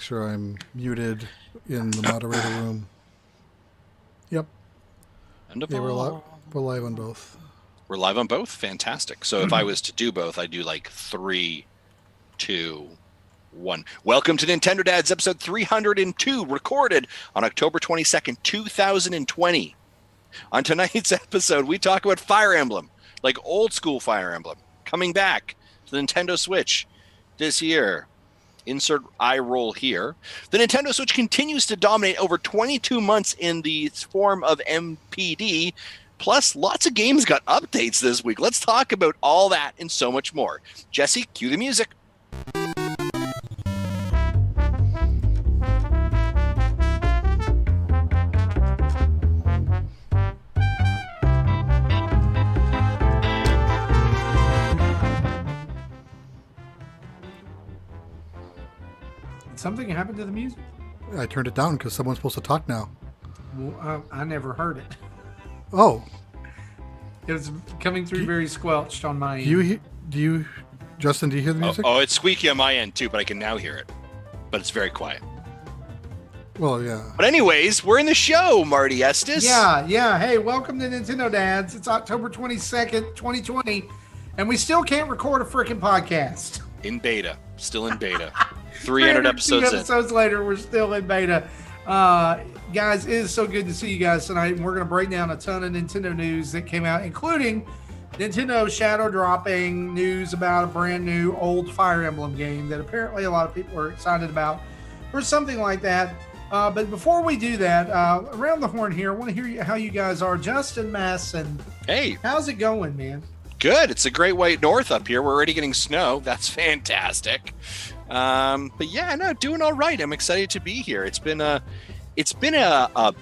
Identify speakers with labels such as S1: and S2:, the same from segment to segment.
S1: sure I'm muted in the moderator room. Yep.
S2: Wonderful.
S1: Yeah, we're live on both.
S2: We're live on both? Fantastic. So if I was to do both, I'd do like 3, 2, 1. Welcome to Nintendo Dads, episode 302, recorded on October 22nd, 2020. On tonight's episode, we talk about Fire Emblem, like old school Fire Emblem, coming back to the Nintendo Switch this year. Insert eye roll here. The Nintendo Switch continues to dominate over 22 months in the form of NPD. Plus, lots of games got updates this week. Let's talk about all that and so much more. Jesse, cue the music.
S3: Something happened to the music?
S1: I turned it down because someone's supposed to talk now.
S3: Well, I never heard it.
S1: Oh.
S3: It was coming through very squelched on my end.
S1: Justin, do you hear the music?
S2: Oh, it's squeaky on my end too, but I can now hear it. But it's very quiet.
S1: Well, yeah.
S2: But anyways, we're in the show, Marty Estes.
S3: Yeah. Hey, welcome to Nintendo Dads. It's October 22nd, 2020, and we still can't record a freaking podcast.
S2: In beta. Still in beta. 300 episodes
S3: later, we're still in beta. Guys, it is so good to see you guys tonight, and we're going to break down a ton of Nintendo news that came out, including Nintendo shadow dropping news about a brand new old Fire Emblem game that apparently a lot of people are excited about, or something like that. But before we do that, around the horn here, I want to hear how you guys are. Justin Masson.
S2: Hey.
S3: How's it going, man?
S2: Good. It's a great white north up here. We're already getting snow. That's fantastic. But yeah, no, doing all right. I'm excited to be here. It's been a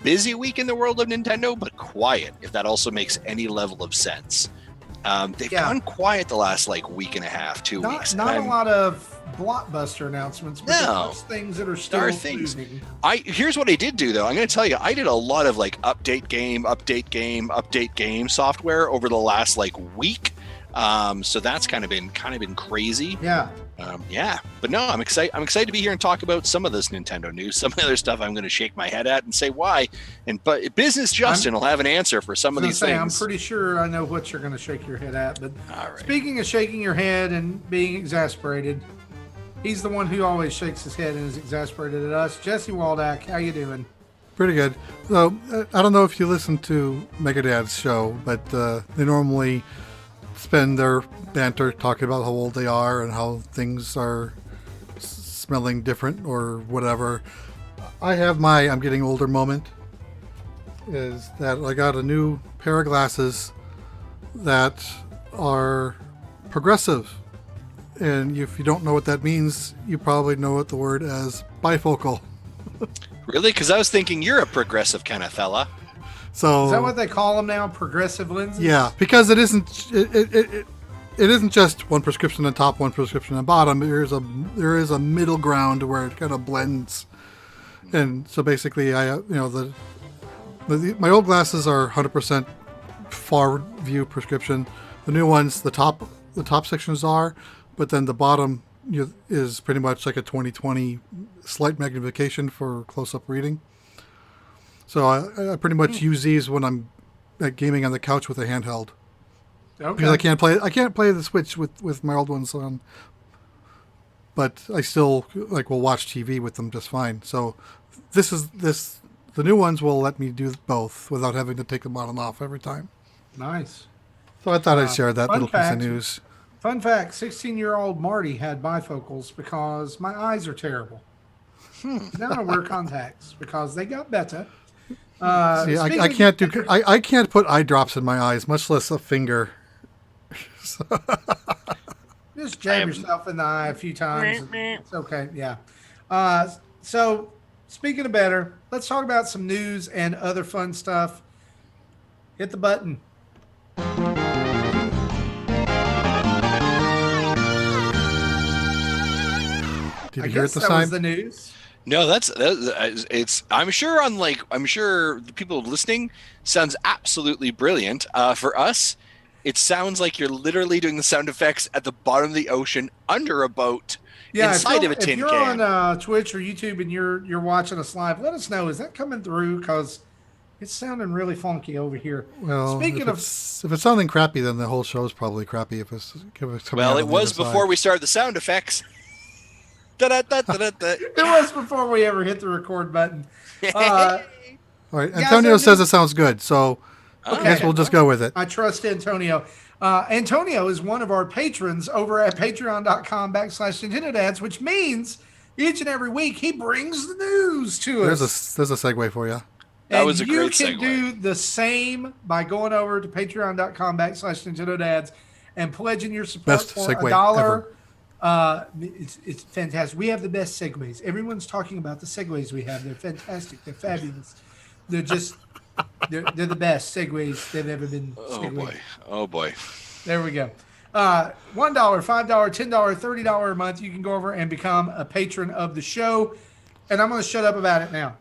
S2: busy week in the world of Nintendo, but quiet, if that also makes any level of sense. They've gone quiet the last week and a half, 2 weeks.
S3: Not a lot of blockbuster announcements, but there's things that are still moving.
S2: Here's what I did do though. I'm going to tell you, I did a lot of update game software over the last week. So that's kind of been crazy.
S3: Yeah.
S2: But no, I'm excited to be here and talk about some of this Nintendo news. Some of the other stuff I'm going to shake my head at and say why. But business Justin will have an answer for some of these things.
S3: I'm pretty sure I know what you're going to shake your head at. But
S2: all right.
S3: Speaking of shaking your head and being exasperated, he's the one who always shakes his head and is exasperated at us. Jesse Waldack, how you doing?
S1: Pretty good. So I don't know if you listen to Megadad's show, but they normally spend their banter talking about how old they are and how things are smelling different or whatever. I have my I'm getting older moment, is that I got a new pair of glasses that are progressive. And if you don't know what that means, you probably know what the word as bifocal.
S2: Really? Because I was thinking you're a progressive kind of fella.
S1: So
S3: is that what they call them now? Progressive lenses?
S1: Yeah, because it isn't just one prescription on top, one prescription on bottom. There is a middle ground where it kind of blends. And so basically, my old glasses are 100% far view prescription. The new ones, the top sections are, but then the bottom is pretty much like a 20/20 slight magnification for close-up reading. So I pretty much use these when I'm gaming on the couch with a handheld.
S3: Okay.
S1: Because I can't play the Switch with my old ones on, but I still will watch TV with them just fine. So the new ones will let me do both without having to take them on and off every time.
S3: Nice.
S1: So I thought I'd share that little piece of news.
S3: Fun fact: 16-year-old Marty had bifocals because my eyes are terrible. Now I wear contacts because they got better.
S1: See, I can't put eye drops in my eyes, much less a finger.
S3: Just jab yourself in the eye a few times. It's okay. Yeah. So speaking of better, let's talk about some news and other fun stuff. Hit the button.
S1: Did you hear it this
S3: that
S1: time?
S3: Was the news.
S2: No, it's. I'm sure the people listening sounds absolutely brilliant. For us, It sounds like you're literally doing the sound effects at the bottom of the ocean, under a boat, inside of a tin
S3: if
S2: can.
S3: you're on Twitch or YouTube and you're watching us live, let us know. Is that coming through? Because it's sounding really funky over here.
S1: Well,
S3: Speaking
S1: if
S3: of,
S1: it's sounding crappy, then the whole show's probably crappy. If it's coming
S2: Well,
S1: out
S2: it
S1: on the
S2: was
S1: other
S2: before
S1: side.
S2: we started the sound effects. Da-da-da-da-da-da.
S3: it was before we ever hit the record button.
S1: All right,
S3: Guys,
S1: Antonio says it sounds good, so I guess we'll just go with it.
S3: I trust Antonio. Antonio is one of our patrons over at patreon.com/Nintendo Dads, which means each and every week he brings the news to us.
S1: There's a segue for you.
S2: That was a great
S3: You can
S2: segue.
S3: do the same by going over to patreon.com/Nintendo Dads and pledging your support
S1: Best
S3: for
S1: segue
S3: $1. It's fantastic. We have the best segues. Everyone's talking about the segues we have. They're fantastic. They're fabulous. They're just they're the best segues they've ever been.
S2: Oh boy.
S3: There we go. $1, $5, $10, $30 a month. You can go over and become a patron of the show. And I'm going to shut up about it now.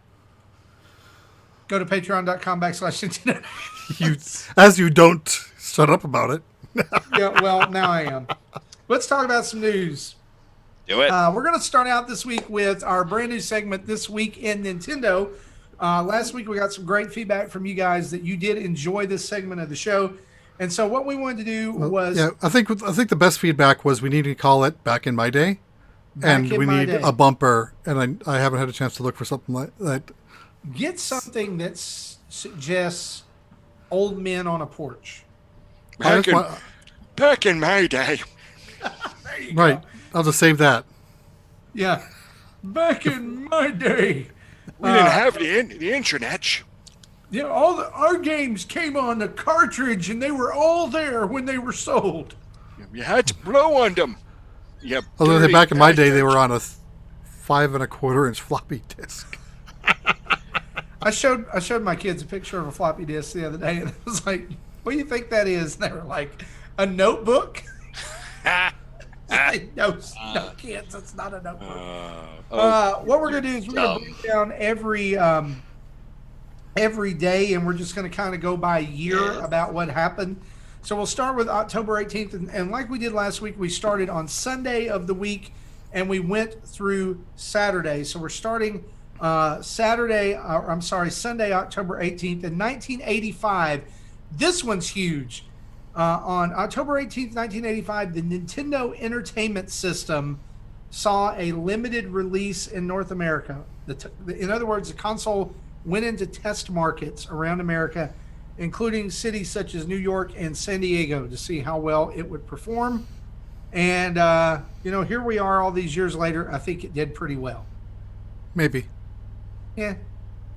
S3: Go to patreon.com/Nintendo.
S1: As you don't shut up about it.
S3: Yeah, well, now I am. Let's talk about some news.
S2: Do it.
S3: We're going to start out this week with our brand new segment, This Week in Nintendo. Last week, we got some great feedback from you guys that you did enjoy this segment of the show. And so what we wanted to do was...
S1: Yeah, I think the best feedback was we needed to call it Back in My Day. And we need a bumper. And I haven't had a chance to look for something like that.
S3: Get something that suggests old men on a porch.
S2: Back in my day.
S1: Right. I'll just save that.
S3: Yeah. Back in my day.
S2: We didn't have the internet.
S3: Yeah, our games came on the cartridge, and they were all there when they were sold.
S2: You had to blow on them. Yeah.
S1: Although back in my day, they were on a 5 1/4 inch floppy disk.
S3: I showed my kids a picture of a floppy disk the other day, and I was like, "What do you think that is?" And they were like, "A notebook." No, kids, it's not a notebook. What we're gonna do is we're gonna break down every day, and we're just gonna kind of go by year about what happened. So we'll start with October 18th, and like we did last week, we started on Sunday of the week, and we went through Saturday. So we're starting Sunday, October 18th. In 1985, this one's huge. On October 18th, 1985, the Nintendo Entertainment System saw a limited release in North America. In other words, the console went into test markets around America, including cities such as New York and San Diego, to see how well it would perform. And, here we are all these years later. I think it did pretty well.
S1: Maybe.
S3: Yeah,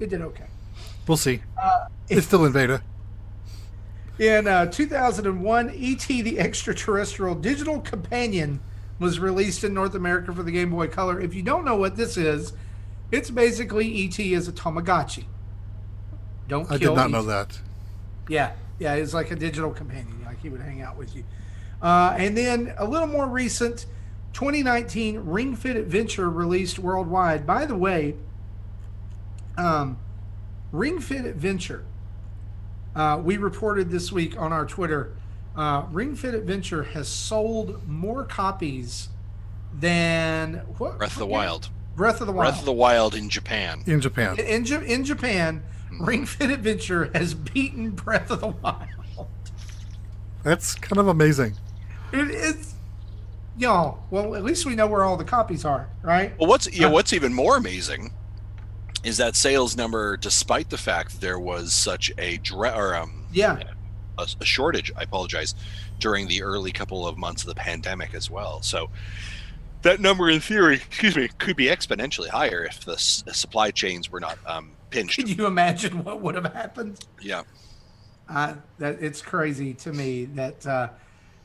S3: it did okay.
S1: We'll see. It's still in beta.
S3: In 2001, E.T. the Extraterrestrial Digital Companion was released in North America for the Game Boy Color. If you don't know what this is, it's basically E.T. as a Tamagotchi.
S1: I did not know that.
S3: Yeah, it's like a digital companion. Like he would hang out with you. And then a little more recent, 2019, Ring Fit Adventure released worldwide. By the way, Ring Fit Adventure, we reported this week on our Twitter, Ring Fit Adventure has sold more copies than
S2: Breath of the Wild.
S3: Breath of the Wild.
S2: Breath of the Wild in Japan.
S1: In Japan.
S3: In Japan, Ring Fit Adventure has beaten Breath of the Wild.
S1: That's kind of amazing.
S3: It's y'all. Well, at least we know where all the copies are, right?
S2: Well, what's even more amazing is that sales number, despite the fact that there was such a shortage. I apologize, during the early couple of months of the pandemic as well. So that number, in theory, could be exponentially higher if the supply chains were not pinched.
S3: Can you imagine what would have happened?
S2: Yeah.
S3: That it's crazy to me that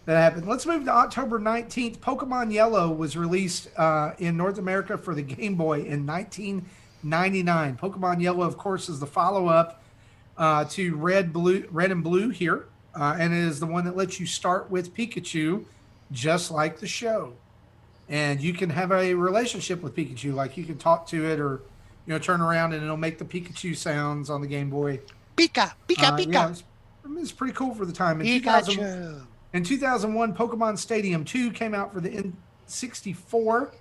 S3: that happened. Let's move to October 19th. Pokemon Yellow was released in North America for the Game Boy in 1999. Pokemon Yellow, of course, is the follow-up to Red and Blue here, and it is the one that lets you start with Pikachu, just like the show. And you can have a relationship with Pikachu, like you can talk to it or turn around and it'll make the Pikachu sounds on the Game Boy.
S2: Pika, Pika, Pika.
S3: it's pretty cool for the time.
S2: Pikachu.
S3: In 2001, Pokemon Stadium 2 came out for the N64.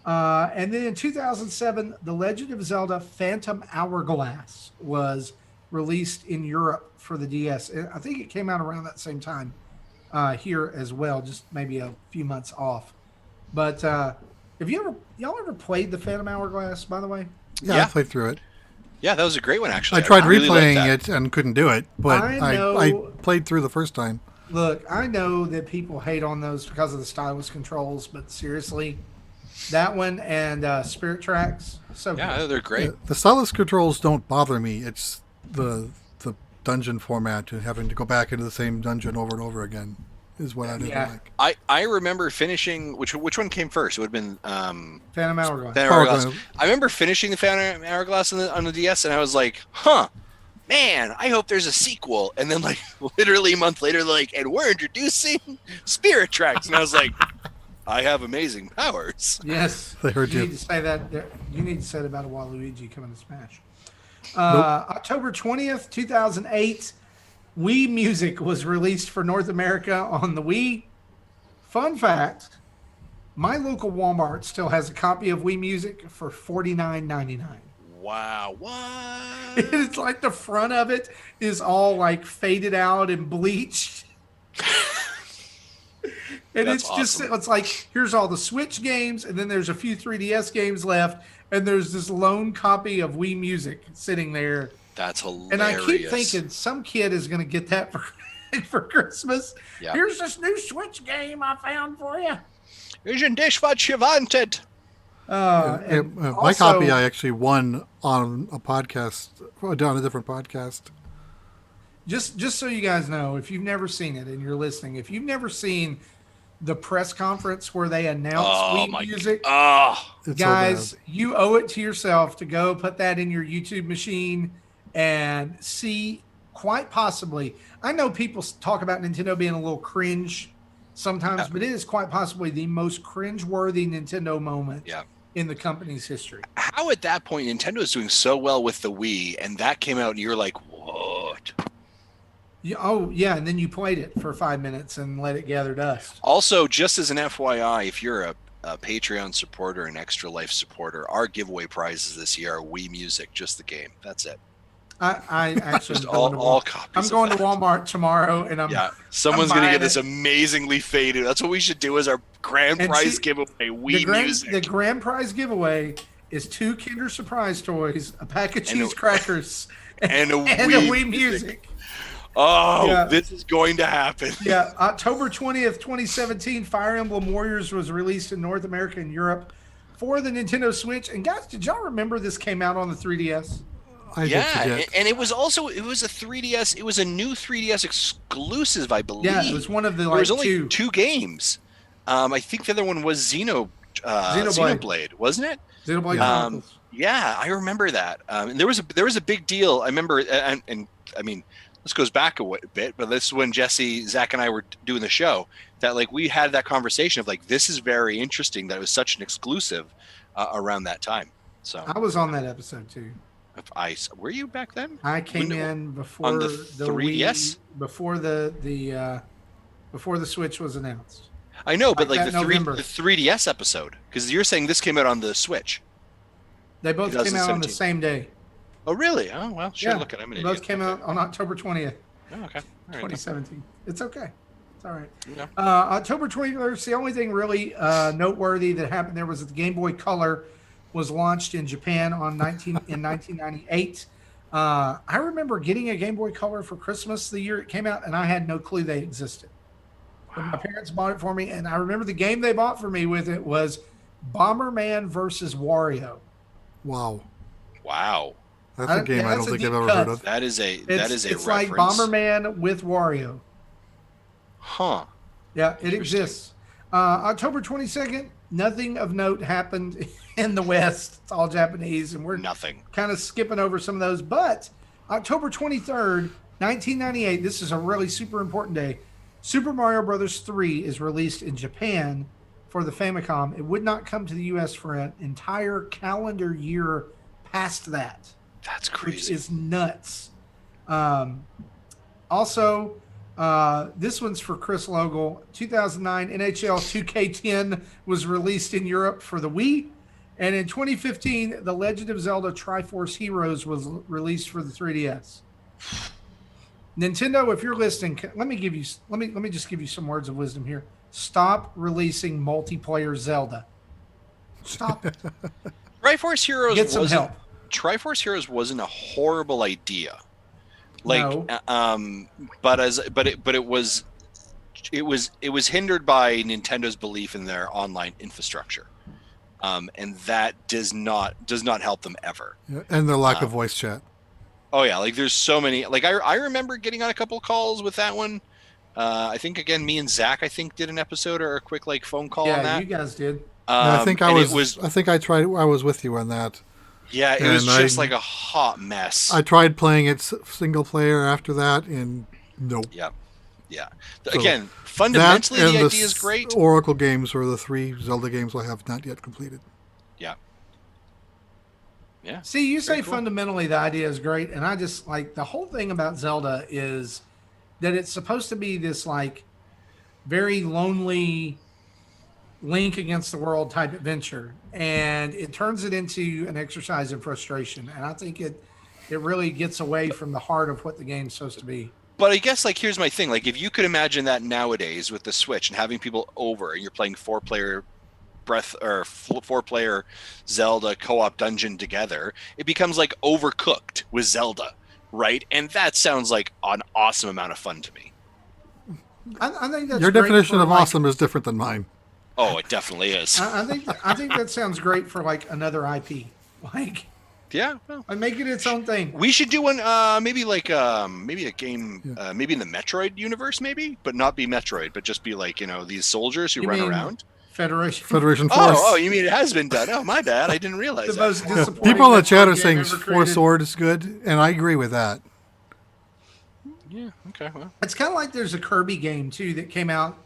S3: And then in 2007, The Legend of Zelda Phantom Hourglass was released in Europe for the DS. I think it came out around that same time here as well, just maybe a few months off. But have y'all ever played the Phantom Hourglass, by the way?
S1: Yeah, I played through it.
S2: Yeah, that was a great one, actually.
S1: I tried
S2: really
S1: replaying it and couldn't do it, but I played through the first time.
S3: Look, I know that people hate on those because of the stylus controls, but seriously, that one and Spirit Tracks, so
S2: yeah,
S3: good.
S2: they're great.
S1: The stylus controls don't bother me. It's the dungeon format and having to go back into the same dungeon over and over again is what I didn't like.
S2: I remember finishing which one came first? It would have been
S3: Phantom Hourglass.
S2: Phantom Hourglass. I remember finishing the Phantom Hourglass on the DS, and I was like, man, I hope there's a sequel. And then like literally a month later, like, and we're introducing Spirit Tracks, and I was like, I have amazing powers.
S3: Yes,
S1: they heard you.
S3: Need to say that. You need to say that about a Waluigi coming to Smash.
S1: Nope.
S3: October 20th, 2008, Wii Music was released for North America on the Wii. Fun fact, my local Walmart still has a copy of Wii Music for $49.99.
S2: Wow, what?
S3: It's like the front of it is all like faded out and bleached. And
S2: That's
S3: it's just,
S2: awesome.
S3: it's like, here's all the Switch games, and then there's a few 3DS games left, and there's this lone copy of Wii Music sitting there.
S2: That's hilarious.
S3: And I keep thinking some kid is going to get that for Christmas.
S2: Yeah.
S3: Here's this new Switch game I found for you.
S2: Isn't this what you wanted?
S1: My copy I actually won on a podcast, on a different podcast.
S3: Just so you guys know, if you've never seen it and you're listening, if you've never seen the press conference where they announced Wii Music, guys,
S1: so
S3: you owe it to yourself to go put that in your YouTube machine and see. Quite possibly, I know people talk about Nintendo being a little cringe sometimes, but it is quite possibly the most cringe-worthy Nintendo moment in the company's history.
S2: How at that point Nintendo is doing so well with the Wii, and that came out, and you're like, what?
S3: Yeah, and then you played it for 5 minutes and let it gather dust.
S2: Also, just as an FYI, if you're a Patreon supporter and Extra Life supporter, our giveaway prizes this year are Wii Music, just the game. That's it.
S3: I actually
S2: just all copies.
S3: I'm going to Walmart tomorrow, and
S2: someone's going to get this amazingly faded. That's what we should do as our grand prize giveaway. Wii Music.
S3: The grand prize giveaway is 2 Kinder Surprise toys, a pack of cheese crackers,
S2: and a
S3: Wii Music.
S2: This is going to happen.
S3: Yeah, October 20th, 2017, Fire Emblem Warriors was released in North America and Europe for the Nintendo Switch. And guys, did y'all remember this came out on the 3DS?
S2: And it was a 3DS. It was a new 3DS exclusive, I believe.
S3: Yeah, it was one of the
S2: there was only two games. I think the other one was Xenoblade, wasn't it?
S3: Xenoblade Chronicles.
S2: Yeah, I remember that. And there was a big deal. I remember, and I mean, this goes back a bit, but this is when Jesse, Zach, and I were doing the show. That like we had that conversation of like, this is very interesting that it was such an exclusive around that time. So
S3: I was on that episode too.
S2: Were you back then?
S3: I came in before
S2: on the
S3: 3DS, before the Switch was announced.
S2: I know, but like the 3DS episode, because you're saying this came out on the Switch.
S3: They both came out on the same day.
S2: Oh, really? Oh, well, sure.
S3: Yeah,
S2: look at them.
S3: Both came out on October 20th.
S2: Oh, okay.
S3: 2017. It's okay. It's all right.
S2: Yeah.
S3: October 23rd. The only thing really noteworthy that happened there was that the Game Boy Color was launched in Japan in 1998. I remember getting a Game Boy Color for Christmas the year it came out, and I had no clue they existed. But my parents bought it for me, and I remember the game they bought for me with it was Bomberman versus Wario.
S1: Wow. That's a game I don't think I've ever heard of.
S2: It's
S3: like Bomberman with Wario.
S2: Huh.
S3: Yeah, it exists. October 22nd, nothing of note happened in the West. It's all Japanese, and we're kind of skipping over some of those. But October 23rd, 1998, this is a really super important day. Super Mario Brothers 3 is released in Japan for the Famicom. It would not come to the U.S. for an entire calendar year past that.
S2: That's crazy.
S3: Which is nuts. Also, this one's for Chris Logal. 2009 NHL 2K10 was released in Europe for the Wii. And in 2015, The Legend of Zelda Triforce Heroes was released for the 3DS. Nintendo, if you're listening, let me just give you some words of wisdom here. Stop releasing multiplayer Zelda. Stop it.
S2: Triforce Heroes
S3: Get some help.
S2: Triforce Heroes wasn't a horrible idea. Like,
S3: No.
S2: but it was hindered by Nintendo's belief in their online infrastructure, and that does not help them ever.
S1: Yeah, and their lack of voice chat.
S2: Oh yeah, like there's so many. Like I remember getting on a couple calls with that one. I think again, me and Zach, I think, did an episode or a quick like phone call on that.
S3: Yeah, you guys did.
S1: I think I was with you on that.
S2: Yeah, it was just like a hot mess.
S1: I tried playing it single player after that, and nope.
S2: Yeah.
S1: So
S2: again, fundamentally, the idea is great.
S1: Oracle games were the 3 Zelda games I have not yet completed.
S2: Yeah.
S3: See, you say fundamentally the idea is great, and I just like the whole thing about Zelda is that it's supposed to be this like very lonely Link against the world type adventure, and it turns it into an exercise in frustration. And I think it really gets away from the heart of what the game's supposed to be.
S2: But I guess like here's my thing: like if you could imagine that nowadays with the Switch and having people over, and you're playing 4-player Zelda co-op dungeon together, it becomes like Overcooked with Zelda, right? And that sounds like an awesome amount of fun to me.
S3: I think that's
S1: your
S3: great
S1: definition
S3: for,
S1: of
S3: like,
S1: awesome is different than mine.
S2: Oh, it definitely is.
S3: I think that sounds great for like another IP. Like,
S2: yeah, well,
S3: and make it its own thing.
S2: we should do one. Maybe like maybe a game, maybe in the Metroid universe, maybe, but not be Metroid, but just be like these soldiers who run around.
S3: Federation
S1: Force.
S2: Oh, you mean it has been done? Oh, my bad. I didn't realize
S3: The
S2: that.
S3: most disappointing
S1: People in the chat are
S3: Metroid
S1: saying
S3: game ever
S1: Four
S3: created.
S1: Sword is good, and I agree with that.
S2: Yeah. Okay. Well.
S3: It's kind of like there's a Kirby game too that came out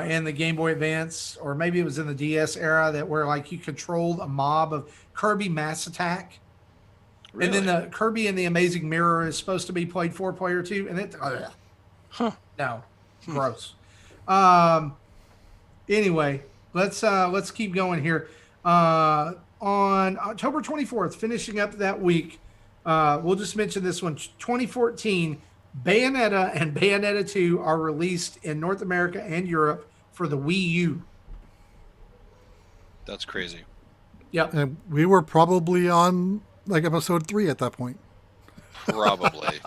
S3: in the Game Boy Advance, or maybe it was in the DS era, that where like you controlled a mob of Kirby Mass Attack.
S2: Really?
S3: And then the Kirby and the Amazing Mirror is supposed to be played 4-player too, and it no, gross. Anyway, let's keep going here. On October 24th, finishing up that week, we'll just mention this one. 2014, Bayonetta and Bayonetta 2 are released in North America and Europe for the Wii U.
S2: That's crazy.
S3: Yep.
S1: And we were probably on like episode 3 at that point.
S2: Probably.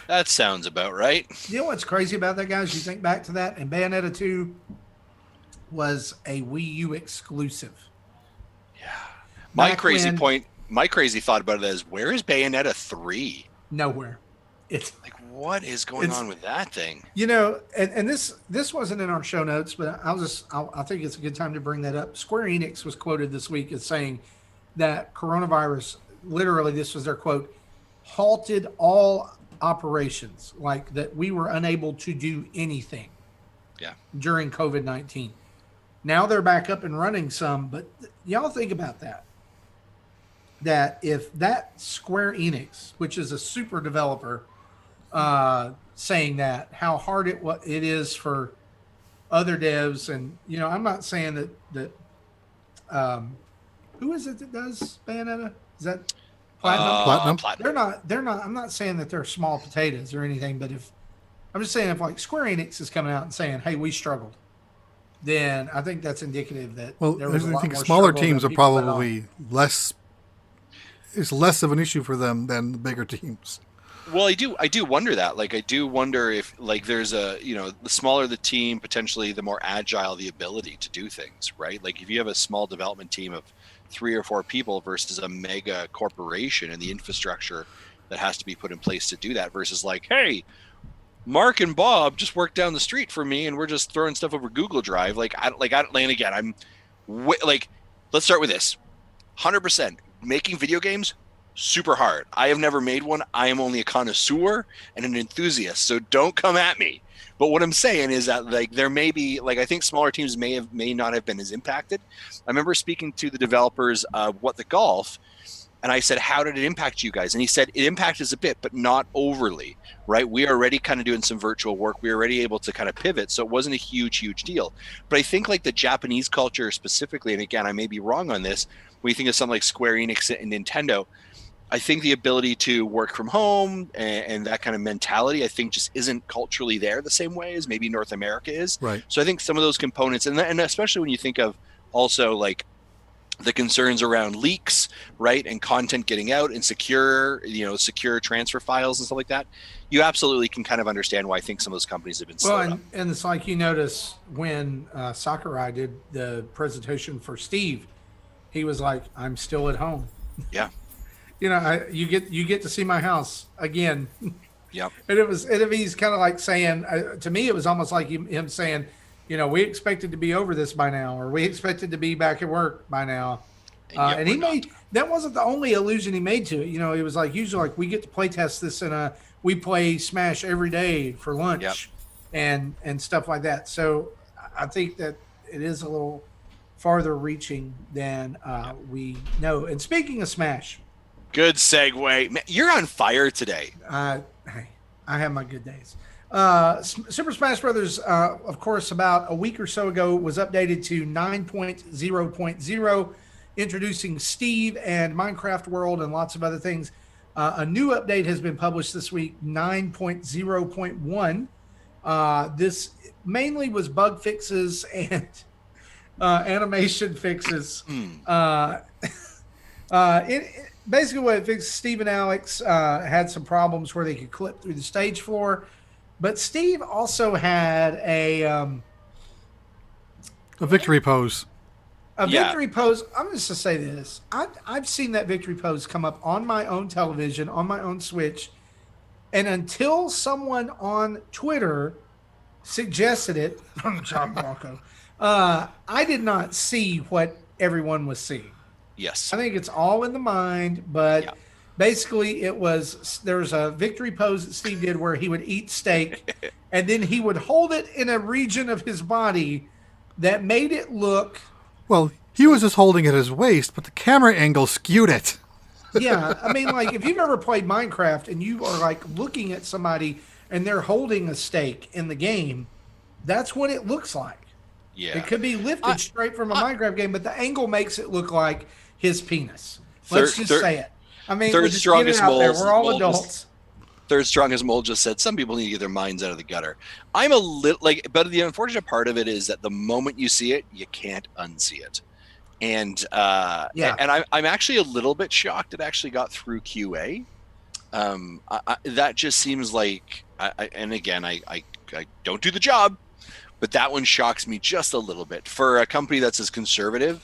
S2: That sounds about right.
S3: You know what's crazy about that, guys? You think back to that, and Bayonetta 2 was a Wii U exclusive.
S2: Yeah. My
S3: Back
S2: crazy
S3: when-
S2: thought about it is, where is Bayonetta 3?
S3: Nowhere. It's
S2: Like, what is going on with that thing?
S3: and this wasn't in our show notes, but I think it's a good time to bring that up. Square Enix was quoted this week as saying that coronavirus, literally, this was their quote, halted all operations, like that we were unable to do anything.
S2: Yeah.
S3: During COVID-19. Now they're back up and running some, but y'all think about that. That if that Square Enix, which is a super developer, saying that, how hard it is for other devs, and I'm not saying that who is it that does Bayonetta? Is that Platinum?
S1: Platinum.
S3: They're not. I'm not saying that they're small potatoes or anything, but I'm just saying if like Square Enix is coming out and saying, "Hey, we struggled," then I think that's indicative that there was a lot
S1: I think
S3: more
S1: smaller
S3: struggle
S1: teams
S3: than
S1: are
S3: people let on.
S1: probably less. It's less of an issue for them than the bigger teams.
S2: Well, I do wonder that. Like, I do wonder if, like, there's a, the smaller the team, potentially the more agile the ability to do things, right? Like, if you have a small development team of 3 or 4 people versus a mega corporation and the infrastructure that has to be put in place to do that, versus like, hey, Mark and Bob just worked down the street for me and we're just throwing stuff over Google Drive. And again, let's start with this. 100% making video games, super hard. I have never made one. I am only a connoisseur and an enthusiast, so don't come at me. But what I'm saying is that, like, there may be, like, I think smaller teams may not have been as impacted. I remember speaking to the developers of What the Golf, And I said, how did it impact you guys? And he said, it impacted us a bit, but not overly, right? We are already kind of doing some virtual work. We were already able to kind of pivot. So it wasn't a huge deal. But I think like the Japanese culture specifically, and again, I may be wrong on this, when you think of something like Square Enix and Nintendo, I think the ability to work from home and that kind of mentality, I think just isn't culturally there the same way as maybe North America is.
S1: Right.
S2: So I think some of those components, and especially when you think of also like the concerns around leaks, right, and content getting out and secure transfer files and stuff like that, you absolutely can kind of understand why I think some of those companies have been slowed up.
S3: And it's like you notice when Sakurai did the presentation for Steve, he was like, "I'm still at home."
S2: Yeah.
S3: You get to see my house again.
S2: Yep.
S3: And he's kind of like saying, to me, it was almost like him saying, we expected to be over this by now, or we expected to be back at work by now. And he that wasn't the only allusion he made to it. It was like, usually like we get to play test this we play Smash every day for lunch and stuff like that. So I think that it is a little farther reaching than we know. And speaking of Smash.
S2: Good segue. Man, you're on fire today.
S3: Hey, I have my good days. Super Smash Brothers, of course, about a week or so ago was updated to 9.0.0, introducing Steve and Minecraft World and lots of other things. A new update has been published this week, 9.0.1. This mainly was bug fixes and animation fixes. Basically what it fixed, Steve and Alex had some problems where they could clip through the stage floor. But Steve also had a
S1: victory pose.
S3: Victory pose. I'm just to say this. I've seen that victory pose come up on my own television, on my own Switch. And until someone on Twitter suggested it, John Blanco, I did not see what everyone was seeing.
S2: Yes.
S3: I think it's all in the mind, but basically there's a victory pose that Steve did where he would eat steak and then he would hold it in a region of his body that made it look...
S1: Well, he was just holding it at his waist, but the camera angle skewed it.
S3: Yeah, I mean, like, if you've ever played Minecraft and you are, like, looking at somebody and they're holding a steak in the game, that's what it looks like.
S2: Yeah.
S3: It could be lifted straight from a Minecraft game, but the angle makes it look like his penis. Let's just say it. I mean,
S2: third
S3: just get it out there. We're all adults.
S2: Third Strongest Mole just said some people need to get their minds out of the gutter. I'm a little but the unfortunate part of it is that the moment you see it, you can't unsee it. And and I'm actually a little bit shocked it actually got through QA. That just seems like, I don't do the job, but that one shocks me just a little bit for a company that's as conservative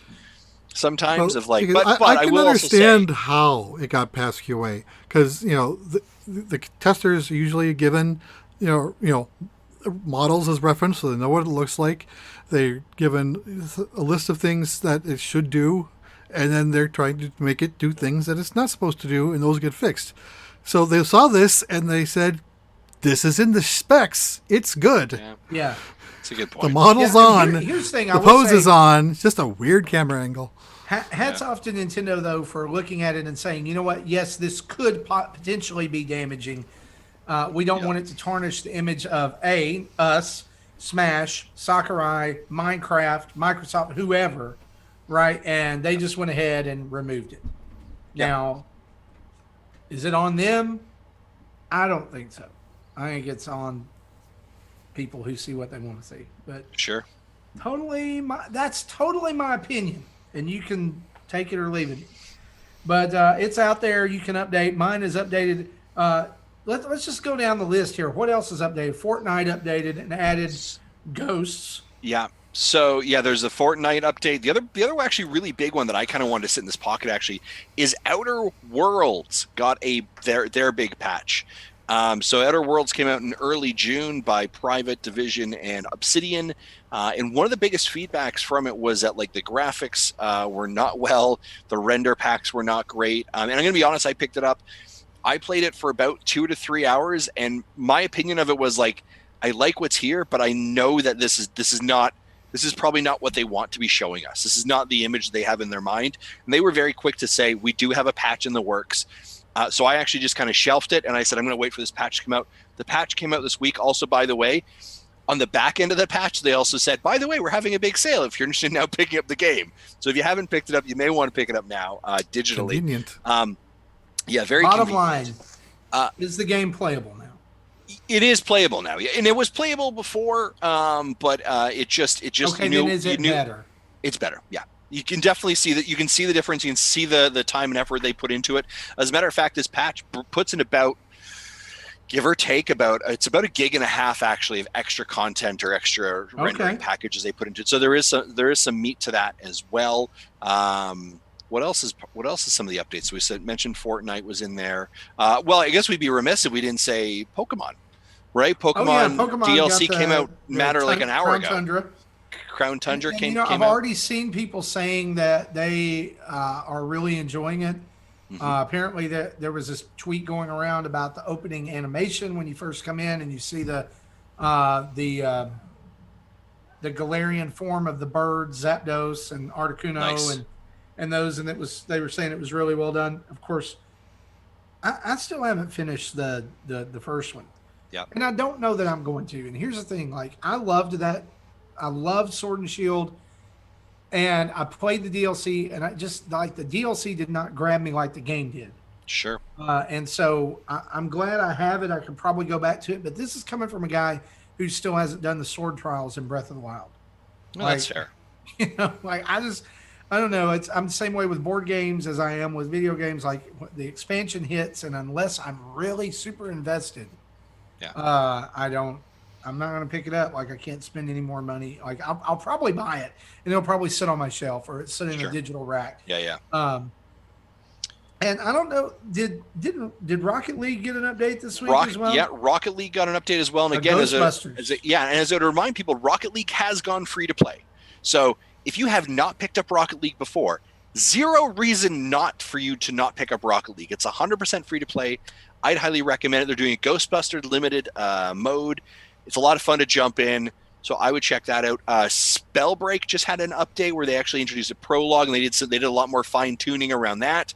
S2: sometimes.
S1: Well, I can understand how it got past QA because the testers are usually given models as reference, so they know what it looks like. They're given a list of things that it should do, and then they're trying to make it do things that it's not supposed to do, and those get fixed. So they saw this and they said, "This is in the specs. It's good."
S3: Yeah.
S2: That's a good point.
S1: The model's on.
S3: Here's the thing.
S1: The pose is on. It's just a weird camera angle.
S3: Hats off to Nintendo, though, for looking at it and saying, you know what? Yes, this could potentially be damaging. We don't want it to tarnish the image of us, Smash, Sakurai, Minecraft, Microsoft, whoever, right? And they just went ahead and removed it. Now, is it on them? I don't think so. I think it's on people who see what they want to see. But
S2: sure,
S3: that's totally my opinion, and you can take it or leave it. But it's out there. You can update. Mine is updated. Let's just go down the list here. What else is updated? Fortnite updated and added ghosts.
S2: Yeah. So there's a Fortnite update. The other actually really big one that I kind of wanted to sit in this pocket actually is Outer Worlds got their big patch. So Outer Worlds came out in early June by Private Division and Obsidian. And one of the biggest feedbacks from it was that the graphics were not well, the render packs were not great. And I'm going to be honest, I picked it up. I played it for about 2 to 3 hours, and my opinion of it was I like what's here, but I know that this is not this is probably not what they want to be showing us. This is not the image they have in their mind. And they were very quick to say, we do have a patch in the works. So I actually just kind of shelved it, and I said, I'm going to wait for this patch to come out. The patch came out this week. Also, by the way, on the back end of the patch, they also said, by the way, we're having a big sale if you're interested in now picking up the game. So if you haven't picked it up, you may want to pick it up now digitally.
S1: Convenient.
S2: Yeah, very
S3: Bottom
S2: convenient.
S3: line, is the game playable now?
S2: It is playable now, and it was playable before, but it just
S3: Okay, then is it better?
S2: It's better, yeah. You can definitely see that. You can see the difference. You can see the time and effort they put into it. As a matter of fact, this patch puts in about, give or take, it's about 1.5 gigs actually of extra content or extra rendering packages they put into it. So there is some meat to that as well. What else is some of the updates? We mentioned Fortnite was in there. Well, I guess we'd be remiss if we didn't say Pokemon, right? Pokemon DLC came out like an hour ago. Crown Tundra came
S3: I've
S2: out.
S3: already seen people saying that they are really enjoying it. Apparently, there was this tweet going around about the opening animation when you first come in and you see the Galarian form of the bird, Zapdos and Articuno, and those, and they were saying it was really well done. Of course, I still haven't finished the first one.
S2: Yeah,
S3: and I don't know that I'm going to. And here's the thing: like, I loved Sword and Shield, and I played the DLC, and I just like the DLC did not grab me like the game did.
S2: Sure.
S3: And so I'm glad I have it. I could probably go back to it, but this is coming from a guy who still hasn't done the sword trials in Breath of the Wild.
S2: Well, that's fair.
S3: Like I don't know. I'm the same way with board games as I am with video games. Like the expansion hits, and unless I'm really super invested, I'm not going to pick it up. Like, I can't spend any more money. Like, I'll probably buy it, and it'll probably sit on my shelf or it's sit in a digital rack.
S2: Yeah.
S3: And I don't know, did Rocket League get an update this week as well?
S2: Yeah, Rocket League got an update as well. And again, as a remind people, Rocket League has gone free to play. So if you have not picked up Rocket League before, zero reason not for you to not pick up Rocket League. It's 100% free to play. I'd highly recommend it. They're doing a Ghostbuster limited mode. It's a lot of fun to jump in, so I would check that out. Spellbreak just had an update where they actually introduced a prologue, and they did a lot more fine tuning around that.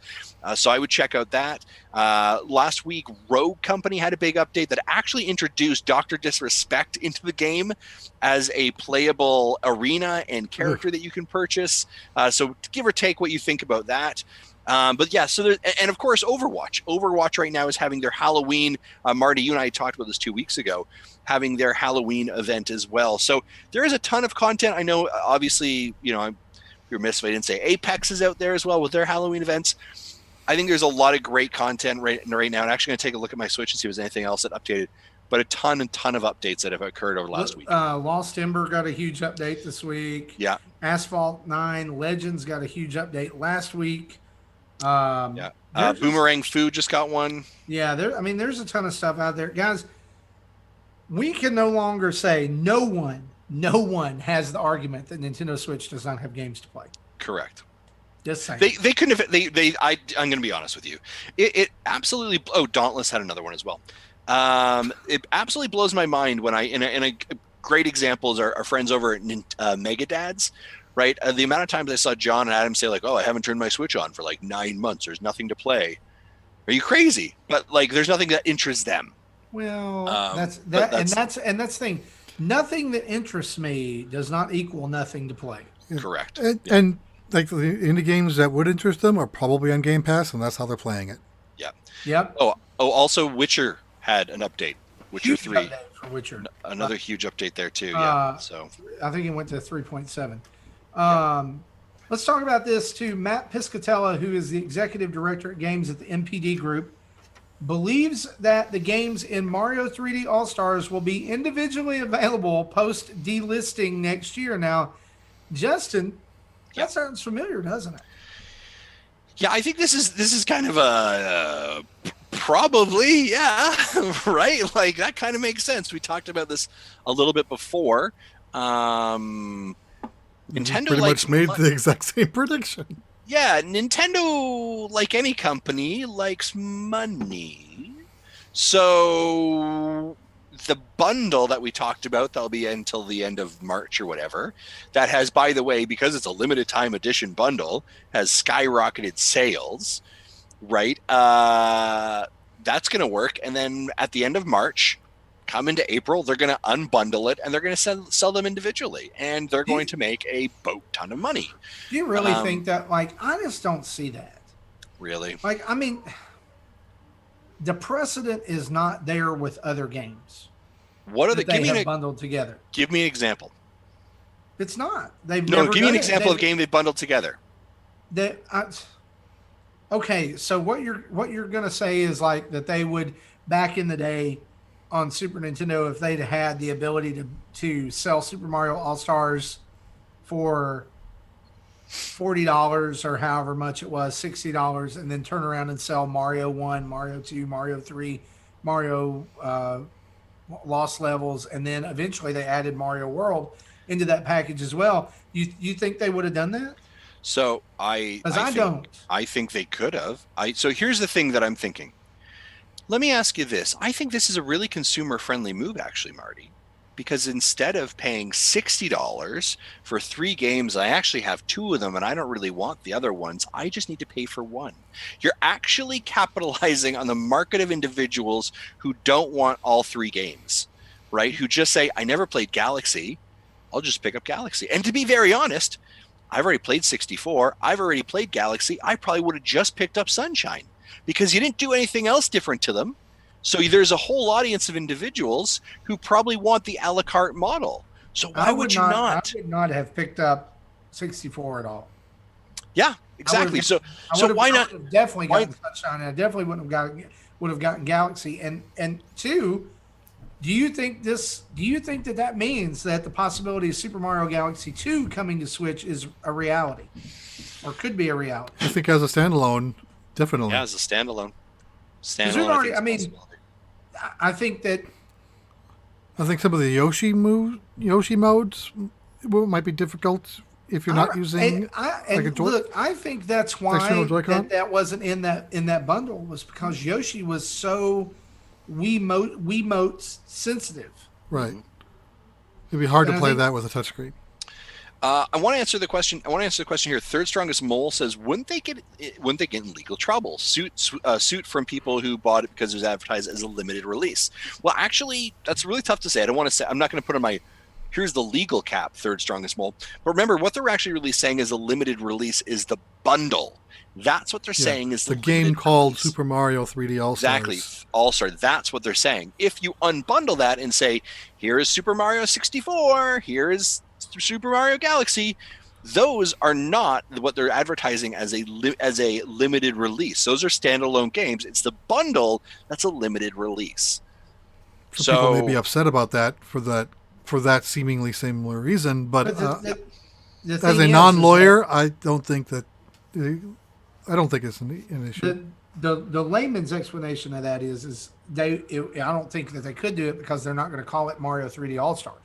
S2: So I would check out that. Last week, Rogue Company had a big update that actually introduced Dr. Disrespect into the game as a playable arena and character that you can purchase. So give or take what you think about that. But yeah, so and of course, Overwatch. Overwatch right now is having their Halloween. Marty, you and I talked about this 2 weeks ago, having their Halloween event as well. So there is a ton of content. I know, obviously, I'm remiss if I didn't say Apex is out there as well with their Halloween events. I think there's a lot of great content right now. I'm actually going to take a look at my Switch and see if there's anything else that updated. But a ton of updates that have occurred over last week.
S3: Lost Ember got a huge update this week.
S2: Yeah.
S3: Asphalt 9 Legends got a huge update last week.
S2: Boomerang Food just got one.
S3: Yeah, there's a ton of stuff out there, guys. We can no longer say no one has the argument that Nintendo Switch does not have games to play.
S2: Correct.
S3: Just saying.
S2: They couldn't have. I'm going to be honest with you. It absolutely. Oh, Dauntless had another one as well. It absolutely blows my mind when in a great example is our friends over at Mega Dads. Right, the amount of times I saw John and Adam say like, "Oh, I haven't turned my Switch on for like 9 months. There's nothing to play." Are you crazy? But like, there's nothing that interests them.
S3: Well, that's the thing. Nothing that interests me does not equal nothing to play.
S1: Yeah.
S2: Correct.
S1: And like the indie games that would interest them are probably on Game Pass, and that's how they're playing it.
S2: Yeah.
S3: Yep.
S2: Oh, also, Witcher had an update. Witcher 3.
S3: For Witcher.
S2: Another huge update there too. Yeah. So
S3: I think it went to 3.7. Let's talk about this too. Matt Piscatella, who is the executive director at games at the NPD Group, believes that the games in Mario 3D All-Stars will be individually available post delisting next year. Now, Justin, that sounds familiar, doesn't it?
S2: Yeah, I think this is kind of a probably, yeah, right? Like that kind of makes sense. We talked about this a little bit before. Nintendo
S1: pretty much made the exact same prediction.
S2: Yeah, Nintendo, like any company, likes money. So the bundle that we talked about, that'll be until the end of March or whatever, that has, by the way, because it's a limited time edition bundle, has skyrocketed sales, right? That's going to work. And then at the end of March, come into April, they're going to unbundle it and they're going to sell them individually, and they're going to make a boat ton of money.
S3: Do you really think that? Like, I just don't see that.
S2: Really?
S3: Like, I mean, the precedent is not there with other games.
S2: What are
S3: they have bundled together?
S2: Give me an example.
S3: It's not. They've
S2: no.
S3: Never
S2: Give me an
S3: done
S2: example of a game they bundled together.
S3: Okay, so what you're gonna say is like that they would back in the day on Super Nintendo, if they'd had the ability to sell Super Mario All-Stars for $40 or however much it was, $60, and then turn around and sell Mario 1, Mario 2, Mario 3, Mario Lost Levels, and then eventually they added Mario World into that package as well. You think they would have done that?
S2: So I think they could have. So here's the thing that I'm thinking. Let me ask you this. I think this is a really consumer-friendly move, actually, Marty, because instead of paying $60 for 3 games, I actually have 2 of them, and I don't really want the other ones. I just need to pay for 1. You're actually capitalizing on the market of individuals who don't want all 3 games, right? Who just say, I never played Galaxy. I'll just pick up Galaxy. And to be very honest, I've already played 64. I've already played Galaxy. I probably would have just picked up Sunshine, because you didn't do anything else different to them. So there's a whole audience of individuals who probably want the a la carte model. So why would you not?
S3: I would not have picked up 64 at all.
S2: Yeah, exactly. So why not?
S3: I would have definitely gotten Sunshine, and I definitely would have gotten Galaxy. And 2, do you think that means that the possibility of Super Mario Galaxy 2 coming to Switch is a reality, or could be a reality?
S1: I think as a standalone, definitely.
S2: Yeah, as a standalone.
S3: I think
S1: some of the Yoshi modes might be difficult if you're not using
S3: look, I think that's why that wasn't in that bundle, was because Yoshi was so Wiimote sensitive.
S1: Right. It'd be hard to play that with a touchscreen.
S2: I want to answer the question. Here. Third Strongest Mole says, wouldn't they get in legal trouble? Suit from people who bought it because it was advertised as a limited release. Well, actually, that's really tough to say. I don't want to say. I'm not going to put on my. Here's the legal cap. Third Strongest Mole. But remember, what they're actually really saying is a limited release is the bundle. That's what they're saying is
S1: the game called Super Mario 3D All-Stars.
S2: Exactly, All-Star. That's what they're saying. If you unbundle that and say, here is Super Mario 64, here is Super Mario Galaxy, those are not what they're advertising as a limited release. Those are standalone games. It's the bundle that's a limited release.
S1: So people may be upset about that for that seemingly similar reason, but as a non-lawyer, I don't think it's an issue.
S3: The layman's explanation of that is I don't think that they could do it because they're not going to call it Mario 3D All-Stars.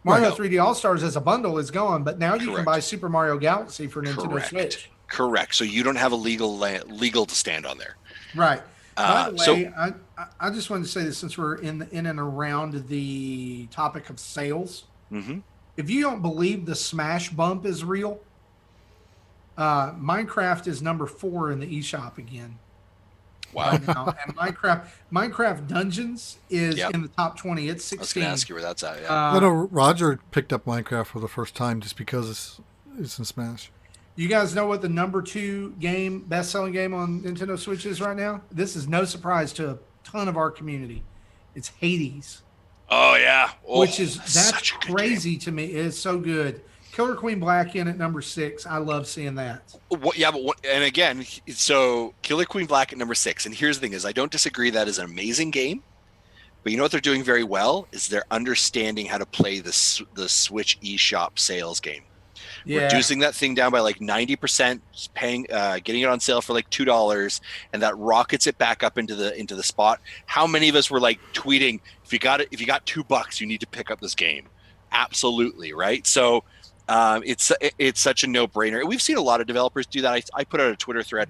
S3: Mario 3D All-Stars as a bundle is gone, but now you can buy Super Mario Galaxy for Nintendo Switch.
S2: Correct. So you don't have a legal to stand on there.
S3: Right. By the way, I just wanted to say this since we're in and around the topic of sales.
S2: Mm-hmm.
S3: If you don't believe the Smash bump is real, Minecraft is number 4 in the eShop again.
S2: Wow.
S3: Right now. And Minecraft Dungeons is in the top 20. It's 16. I was going
S2: to ask you where that's at. Yeah.
S1: I know Roger picked up Minecraft for the first time just because it's in Smash.
S3: You guys know what the number 2 best-selling game on Nintendo Switch is right now? This is no surprise to a ton of our community. It's Hades.
S2: Oh, yeah.
S3: That's crazy to me. It's so good. Killer Queen Black in at number 6. I love seeing that.
S2: And again, so Killer Queen Black at number 6. And here's the thing: is I don't disagree that is an amazing game, but you know what they're doing very well is they're understanding how to play the Switch eShop sales game. Yeah. Reducing that thing down by like 90%, getting it on sale for like $2, and that rockets it back up into the spot. How many of us were like tweeting, if you got $2, you need to pick up this game? Absolutely, right? So. It's such a no-brainer. We've seen a lot of developers do that. I put out a Twitter thread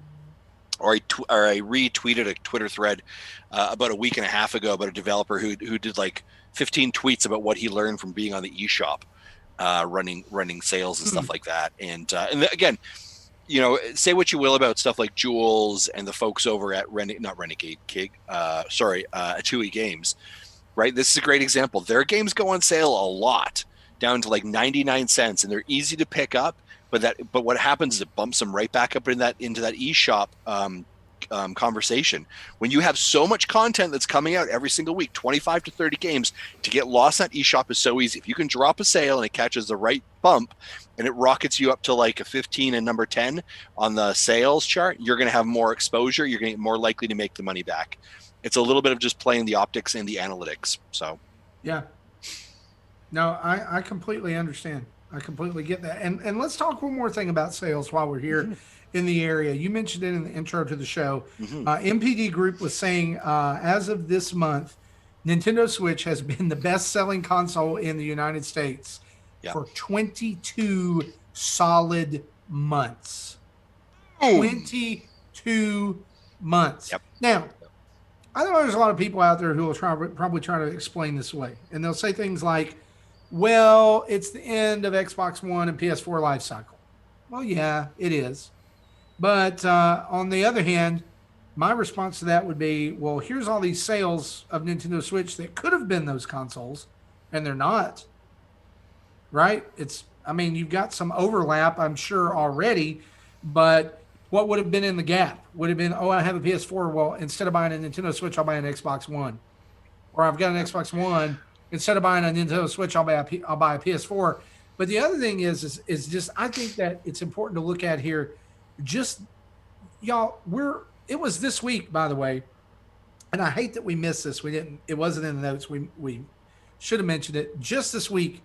S2: or I retweeted a Twitter thread about a week and a half ago about a developer who did like 15 tweets about what he learned from being on the eShop, running sales and stuff like that. And again, you know, say what you will about stuff like Jules and the folks over at Atui Games, right? This is a great example. Their games go on sale a lot, down to like 99 cents, and they're easy to pick up. But what happens is it bumps them right back up into that eShop conversation. When you have so much content that's coming out every single week, 25 to 30 games, to get lost in that eShop is so easy. If you can drop a sale and it catches the right bump and it rockets you up to like a 15 and number 10 on the sales chart, you're going to have more exposure. You're going to be more likely to make the money back. It's a little bit of just playing the optics and the analytics. So,
S3: yeah. No, I completely understand. I completely get that. And let's talk one more thing about sales while we're here in the area. You mentioned it in the intro to the show. NPD Group was saying as of this month, Nintendo Switch has been the best-selling console in the United States for 22 solid months. 22 months.
S2: Yep.
S3: Now, I know there's a lot of people out there who will probably try to explain this away. And they'll say things like, well, it's the end of Xbox One and PS4 life cycle. Well, yeah, it is. But on the other hand, my response to that would be, well, here's all these sales of Nintendo Switch that could have been those consoles, and they're not. Right? You've got some overlap, I'm sure, already, but what would have been in the gap? Would have been, oh, I have a PS4. Well, instead of buying a Nintendo Switch, I'll buy an Xbox One. Or I've got an Xbox One. Instead of buying a Nintendo Switch, I'll buy a PS4. But the other thing is just, I think that it's important to look at here. Just, y'all, it was this week, by the way, and I hate that we missed this. It wasn't in the notes. We should have mentioned it. Just this week,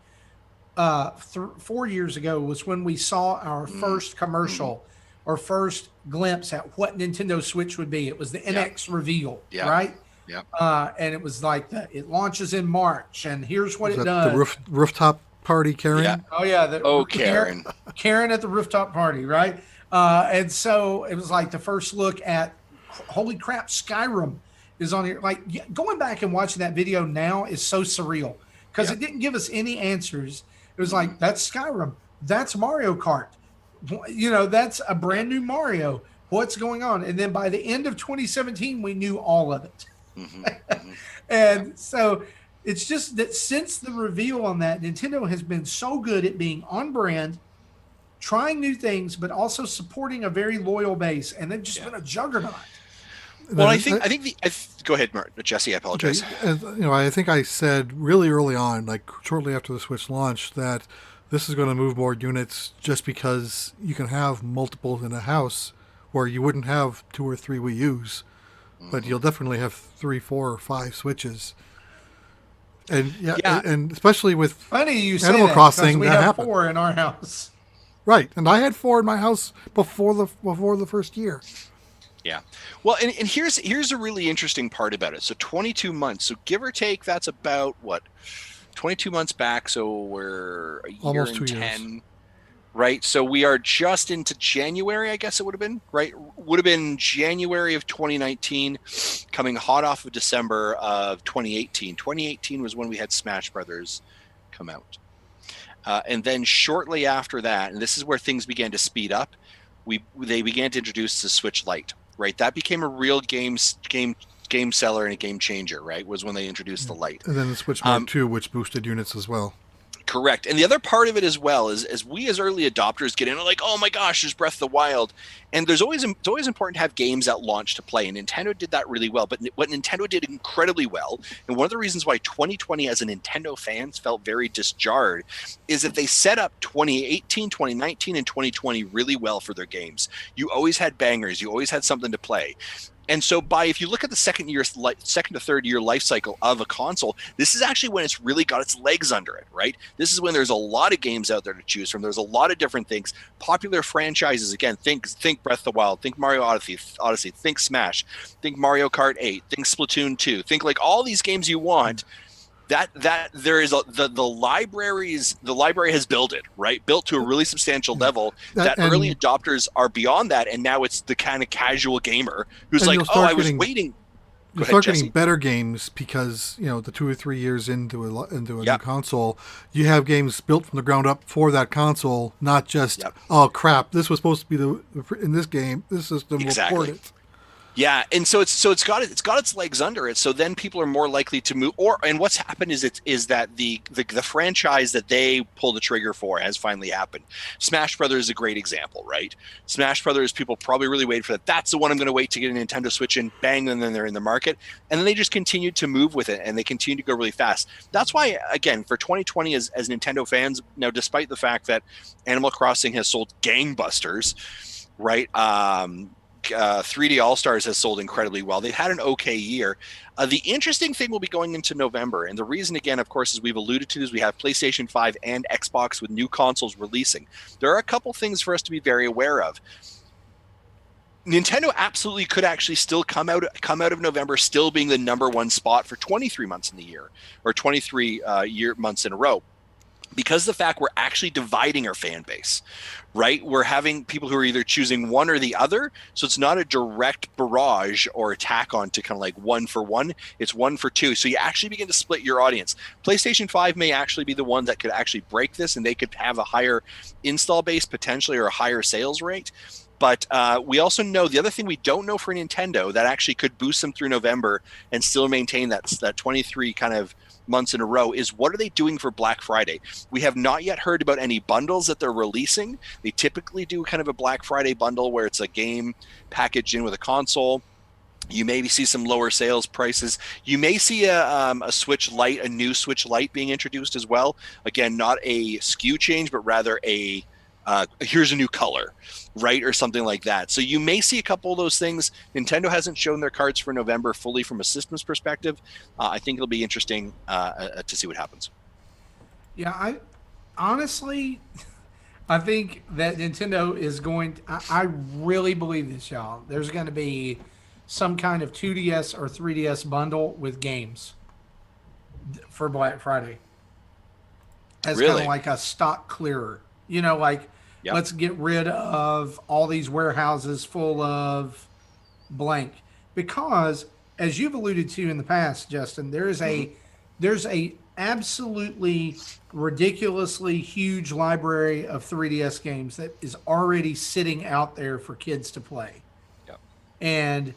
S3: 4 years ago was when we saw our first commercial or first glimpse at what Nintendo Switch would be. It was the NX reveal, right?
S2: Yeah.
S3: And it was like it launches in March, and here's what it does.
S1: The rooftop party, Karen?
S2: Yeah.
S3: Oh, yeah.
S2: Karen.
S3: Karen at the rooftop party, right? And so it was like the first look at, holy crap, Skyrim is on here. Like, going back and watching that video now is so surreal because it didn't give us any answers. It was like, that's Skyrim. That's Mario Kart. You know, that's a brand new Mario. What's going on? And then by the end of 2017, we knew all of it. And so it's just that since the reveal on that, Nintendo has been so good at being on brand, trying new things, but also supporting a very loyal base. And they've just been a juggernaut.
S2: Well, I think go ahead, Jesse. I apologize.
S1: I think I said really early on, like shortly after the Switch launched, that this is going to move more units just because you can have multiple in a house where you wouldn't have 2 or 3 Wii U's, but you'll definitely have 3, 4, or 5 Switches. And and especially with
S3: funny you say
S1: Animal
S3: that,
S1: Crossing,
S3: we
S1: that
S3: have
S1: happened.
S3: 4 in our house.
S1: Right, and I had 4 in my house before the first year.
S2: Yeah. Well, and here's a really interesting part about it. So 22 months. So give or take, that's about what? 22 months back. So we're a year
S1: Almost
S2: and
S1: 2
S2: 10.
S1: years.
S2: Right. So we are just into January, I guess it would have been, right? Would have been January of 2019, coming hot off of December of 2018. 2018 was when we had Smash Brothers come out. And then shortly after that, and this is where things began to speed up, they began to introduce the Switch Lite, right? That became a real game seller and a game changer, right? Was when they introduced the Lite.
S1: And then the Switch Mode 2, which boosted units as well.
S2: Correct. And the other part of it as well is as we as early adopters get in, like, oh my gosh, there's Breath of the Wild. And it's always important to have games at launch to play. And Nintendo did that really well. But what Nintendo did incredibly well, and one of the reasons why 2020 as a Nintendo fans felt very disjarred, is that they set up 2018, 2019, and 2020 really well for their games. You always had bangers. You always had something to play. And so if you look at the second to third year life cycle of a console, this is actually when it's really got its legs under it, right? This is when there's a lot of games out there to choose from. There's a lot of different things. Popular franchises, again, think Breath of the Wild, think Mario Odyssey, think Smash, think Mario Kart 8, think Splatoon 2, think like all these games you want. that there is the library has built it, right, built to a really substantial level that early adopters are beyond that, and now it's the kind of casual gamer who's like, oh, I was waiting.
S1: You start getting better games because, you know, the 2 or 3 years into a new console, you have games built from the ground up for that console, not just oh crap, this was supposed to be in this game, this system will port it.
S2: Yeah, and so it's got its legs under it. So then people are more likely to move. And what's happened is that the franchise that they pull the trigger for has finally happened. Smash Brothers is a great example, right? Smash Brothers, people probably really waited for that. That's the one I'm going to wait to get a Nintendo Switch in. Bang, and then they're in the market, and then they just continued to move with it, and they continue to go really fast. That's why, again, for 2020, as Nintendo fans, now despite the fact that Animal Crossing has sold gangbusters, right? 3D All-Stars has sold incredibly well. They've had an okay year. The interesting thing will be going into November. And the reason, again, of course, as we've alluded to, is we have PlayStation 5 and Xbox with new consoles releasing. There are a couple things for us to be very aware of. Nintendo absolutely could actually still come out of November still being the number one spot for 23 months in the year, or 23 months in a row. Because the fact we're actually dividing our fan base, right? We're having people who are either choosing one or the other. So it's not a direct barrage or attack on to kind of like one for one. It's one for two. So you actually begin to split your audience. PlayStation 5 may actually be the one that could actually break this, and they could have a higher install base potentially, or a higher sales rate. But we also know the other thing we don't know for Nintendo that actually could boost them through November and still maintain that 23 kind of months in a row is, what are they doing for Black Friday? We have not yet heard about any bundles that they're releasing. They typically do kind of a Black Friday bundle where it's a game packaged in with a console. You maybe see some lower sales prices. You may see a Switch Lite, a new Switch Lite being introduced as well. Again, not a SKU change, but rather a here's a new color, right? Or something like that. So you may see a couple of those things. Nintendo hasn't shown their cards for November fully from a systems perspective. I think it'll be interesting to see what happens.
S3: Yeah, I honestly, I think that Nintendo is going to, I really believe this, y'all. There's going to be some kind of 2DS or 3DS bundle with games for Black Friday. As kind of like a stock clearer. You know, like, let's get rid of all these warehouses full of blank. Because, as you've alluded to in the past, Justin, there's a absolutely ridiculously huge library of 3DS games that is already sitting out there for kids to play. Yep. And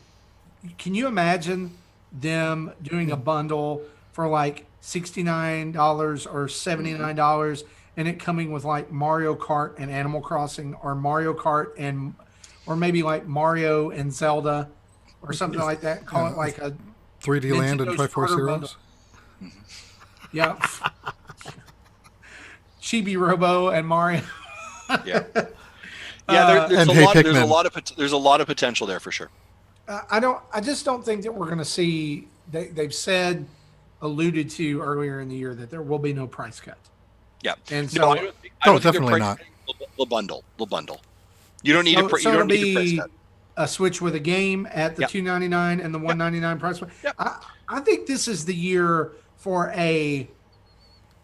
S3: can you imagine them doing a bundle for like $69 or $79 and it coming with like Mario Kart and Animal Crossing, or Mario Kart and, or maybe like Mario and Zelda or something like that? Call it like a
S1: 3D Land and Triforce Heroes.
S3: Yeah. Chibi Robo and Mario.
S2: Yeah. Yeah, there's a lot of potential there for sure.
S3: I just don't think that we're going to see. They've alluded to earlier in the year that there will be no price cut.
S2: Yeah,
S3: and so
S2: I don't think
S1: definitely not.
S2: They'll bundle. You don't need you don't need a price cut.
S3: A Switch with a game at the $299 and the $199 price point.
S2: Yep.
S3: I think this is the year for a.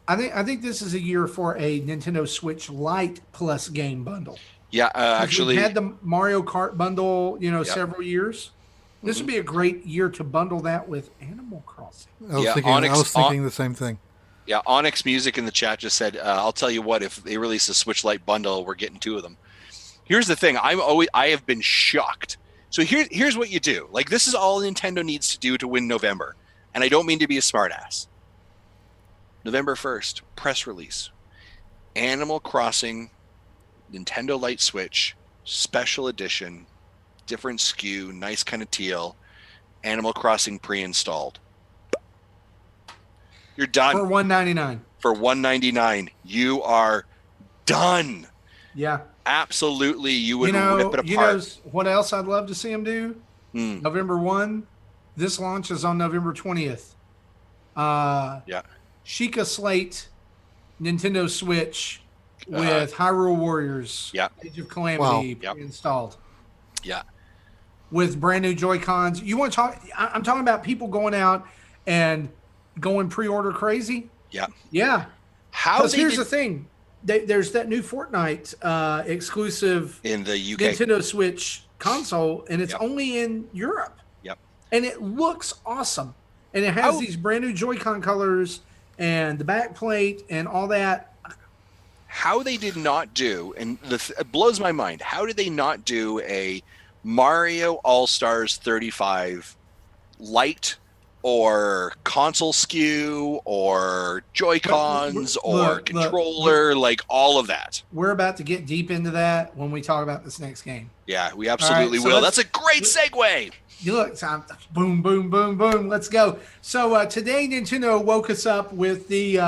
S3: I think this is a year for a Nintendo Switch Lite plus game bundle.
S2: Yeah, actually,
S3: we had the Mario Kart bundle, several years. This would be a great year to bundle that with Animal Crossing.
S1: I was thinking the same thing.
S2: Yeah, Onyx Music in the chat just said, "I'll tell you what, if they release a Switch Lite bundle, we're getting two of them." Here's the thing: I have been shocked. So here's what you do. Like, this is all Nintendo needs to do to win November, and I don't mean to be a smartass. November 1st, press release, Animal Crossing, Nintendo Lite Switch, special edition, different SKU, nice kind of teal, Animal Crossing pre-installed. You're done.
S3: For $199.
S2: For $199. You are done.
S3: Yeah.
S2: Absolutely. You would rip it apart.
S3: You know what else I'd love to see them do? November 1. This launches on November 20th. Sheikah Slate, Nintendo Switch with Hyrule Warriors, Age of Calamity installed.
S2: Yeah.
S3: With brand new Joy-Cons. You want to talk? I'm talking about people going out and going pre-order crazy?
S2: Yeah.
S3: Yeah.
S2: How
S3: Because
S2: they
S3: here's
S2: did
S3: the thing. There's that new Fortnite exclusive
S2: in the UK.
S3: Nintendo Switch console, and it's
S2: Yep.
S3: only in Europe.
S2: Yep.
S3: And it looks awesome. And it has these brand new Joy-Con colors and the back plate and all that.
S2: How they did not do, and it blows my mind, how did they not do a Mario All-Stars 35 Lite or console SKU or Joy-Cons or controller, like all of that?
S3: We're about to get deep into that when we talk about this next game.
S2: Yeah, we absolutely
S3: so
S2: will. That's a great segue.
S3: You look, boom, boom, boom, boom. Let's go. So today, Nintendo woke us up with the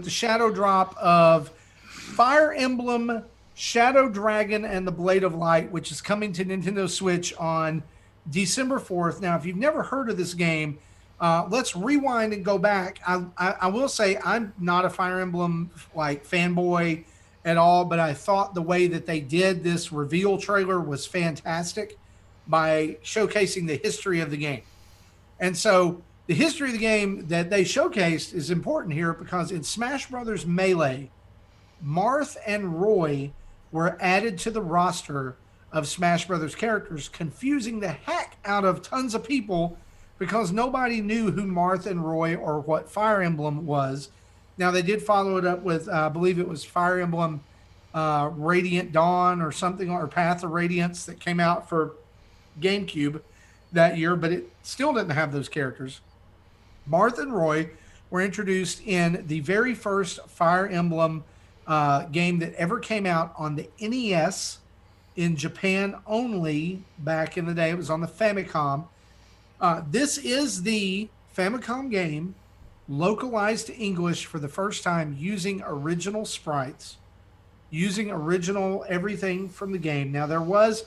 S3: shadow drop of Fire Emblem, Shadow Dragon, and the Blade of Light, which is coming to Nintendo Switch on December 4th. Now, if you've never heard of this game, let's rewind and go back. I will say I'm not a Fire Emblem like fanboy at all, but I thought the way that they did this reveal trailer was fantastic by showcasing the history of the game. And so the history of the game that they showcased is important here because in Smash Brothers Melee, Marth and Roy were added to the roster of Smash Brothers characters, confusing the heck out of tons of people because nobody knew who Marth and Roy or what Fire Emblem was. Now, they did follow it up with, I believe it was Fire Emblem Radiant Dawn or something, or Path of Radiance that came out for GameCube that year, but it still didn't have those characters. Marth and Roy were introduced in the very first Fire Emblem game that ever came out on the NES in Japan only back in the day. It was on the Famicom. This is the Famicom game localized to English for the first time using original sprites, using original everything from the game. Now, there was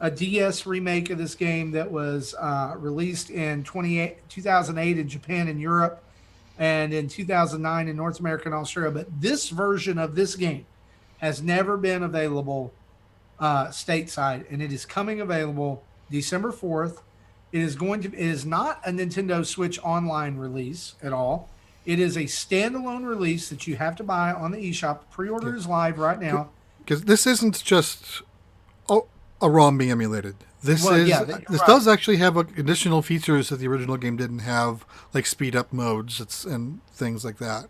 S3: a DS remake of this game that was released in 2008 in Japan and Europe, and in 2009 in North America and Australia. But this version of this game has never been available stateside, and it is coming available December 4th. It is not a Nintendo Switch Online release at all. It is a standalone release that you have to buy on the eShop. Pre-order is live right now.
S1: Because this isn't just a ROM being emulated. This
S3: right.
S1: does actually have additional features that the original game didn't have, like speed up modes and things like that.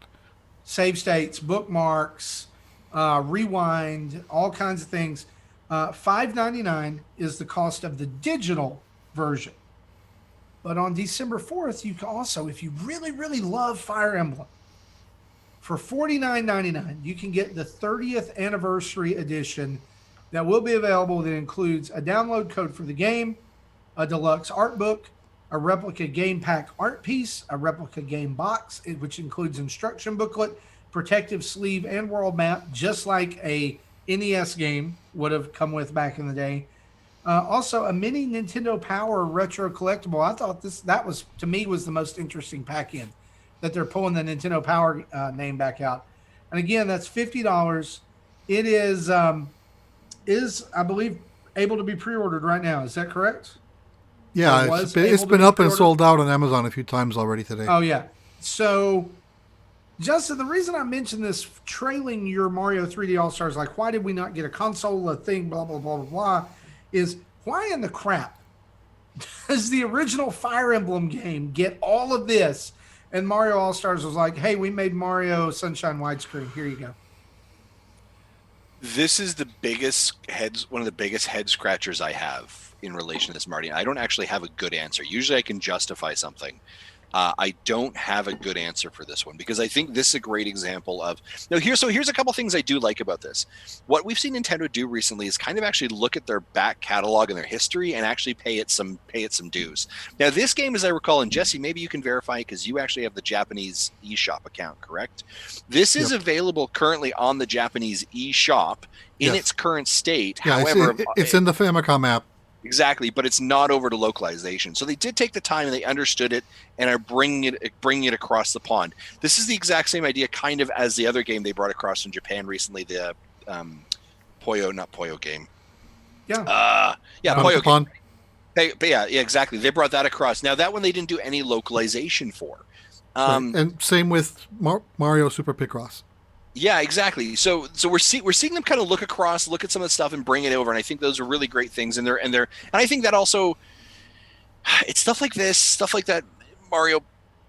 S3: Save states, bookmarks, rewind, all kinds of things. $5.99 is the cost of the digital version. But on December 4th, you can also, if you really, really love Fire Emblem, for $49.99, you can get the 30th anniversary edition that will be available that includes a download code for the game, a deluxe art book, a replica game pack art piece, a replica game box, which includes instruction booklet, protective sleeve, and world map, just like a NES game would have come with back in the day. Also, a mini Nintendo Power retro collectible. I thought that was, to me, was the most interesting pack-in, that they're pulling the Nintendo Power name back out. And again, that's $50. It is I believe able to be pre-ordered right now. Is that correct?
S1: Yeah, it's been up and sold out on Amazon a few times already today.
S3: Oh yeah. So, Justin, the reason I mentioned this trailing your Mario 3D All Stars, like why did we not get a console, a thing, blah blah blah blah blah, is why in the crap does the original Fire Emblem game get all of this, and Mario All Stars was like, hey, we made Mario Sunshine widescreen. Here you go.
S2: This is one of the biggest head scratchers I have in relation to this, Marty. I don't actually have a good answer. Usually I can justify something. I don't have a good answer for this one because I think this is a great example of here's a couple things I do like about this. What we've seen Nintendo do recently is kind of actually look at their back catalog and their history and actually pay it some dues. Now this game, as I recall, and Jesse, maybe you can verify because you actually have the Japanese eShop account, correct? This is available currently on the Japanese eShop in its current state.
S1: Yeah, however, it's in the Famicom app.
S2: Exactly, but it's not over to localization. So they did take the time and they understood it and are bringing it across the pond. This is the exact same idea kind of as the other game they brought across from Japan recently, the Puyo game.
S3: Yeah.
S2: Puyo game. But yeah, exactly. They brought that across. Now that one they didn't do any localization for.
S1: Right. And same with Mario Super Picross.
S2: Yeah, exactly. So we're seeing them kind of look at some of the stuff and bring it over, and I think those are really great things. And I think that also, it's stuff like this, stuff like that Mario,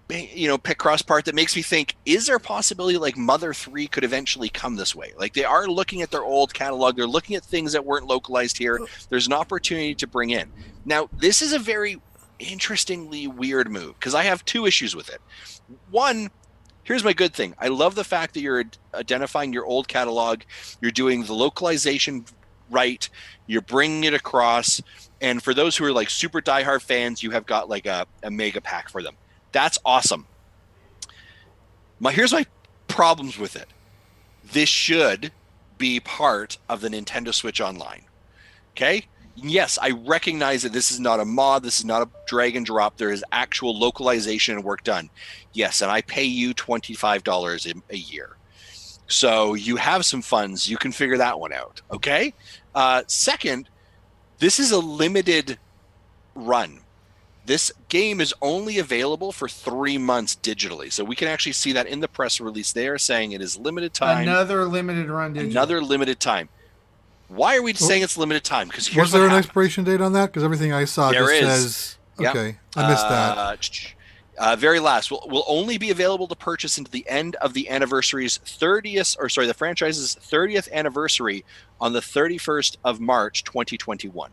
S2: Picross part that makes me think: is there a possibility like Mother 3 could eventually come this way? Like they are looking at their old catalog, they're looking at things that weren't localized here. There's an opportunity to bring in. Now, this is a very interestingly weird move because I have two issues with it. One. Here's my good thing. I love the fact that you're identifying your old catalog. You're doing the localization right. You're bringing it across. And for those who are like super diehard fans, you have got like a mega pack for them. That's awesome. Here's my problems with it. This should be part of the Nintendo Switch Online. Okay? Yes, I recognize that this is not a mod. This is not a drag and drop. There is actual localization and work done. Yes, and I pay you $25 a year. So you have some funds. You can figure that one out. Okay? Second, this is a limited run. This game is only available for 3 months digitally. So we can actually see that in the press release. They are saying it is limited time.
S3: Another limited run digitally.
S2: Another limited time. Why are we saying it's limited time? Because
S1: was there an expiration date on that? Because everything I saw just says. Okay, yep. I missed that.
S2: Very last will only be available to purchase into the end of the anniversary's 30th, the franchise's 30th anniversary on the 31st of March, 2021.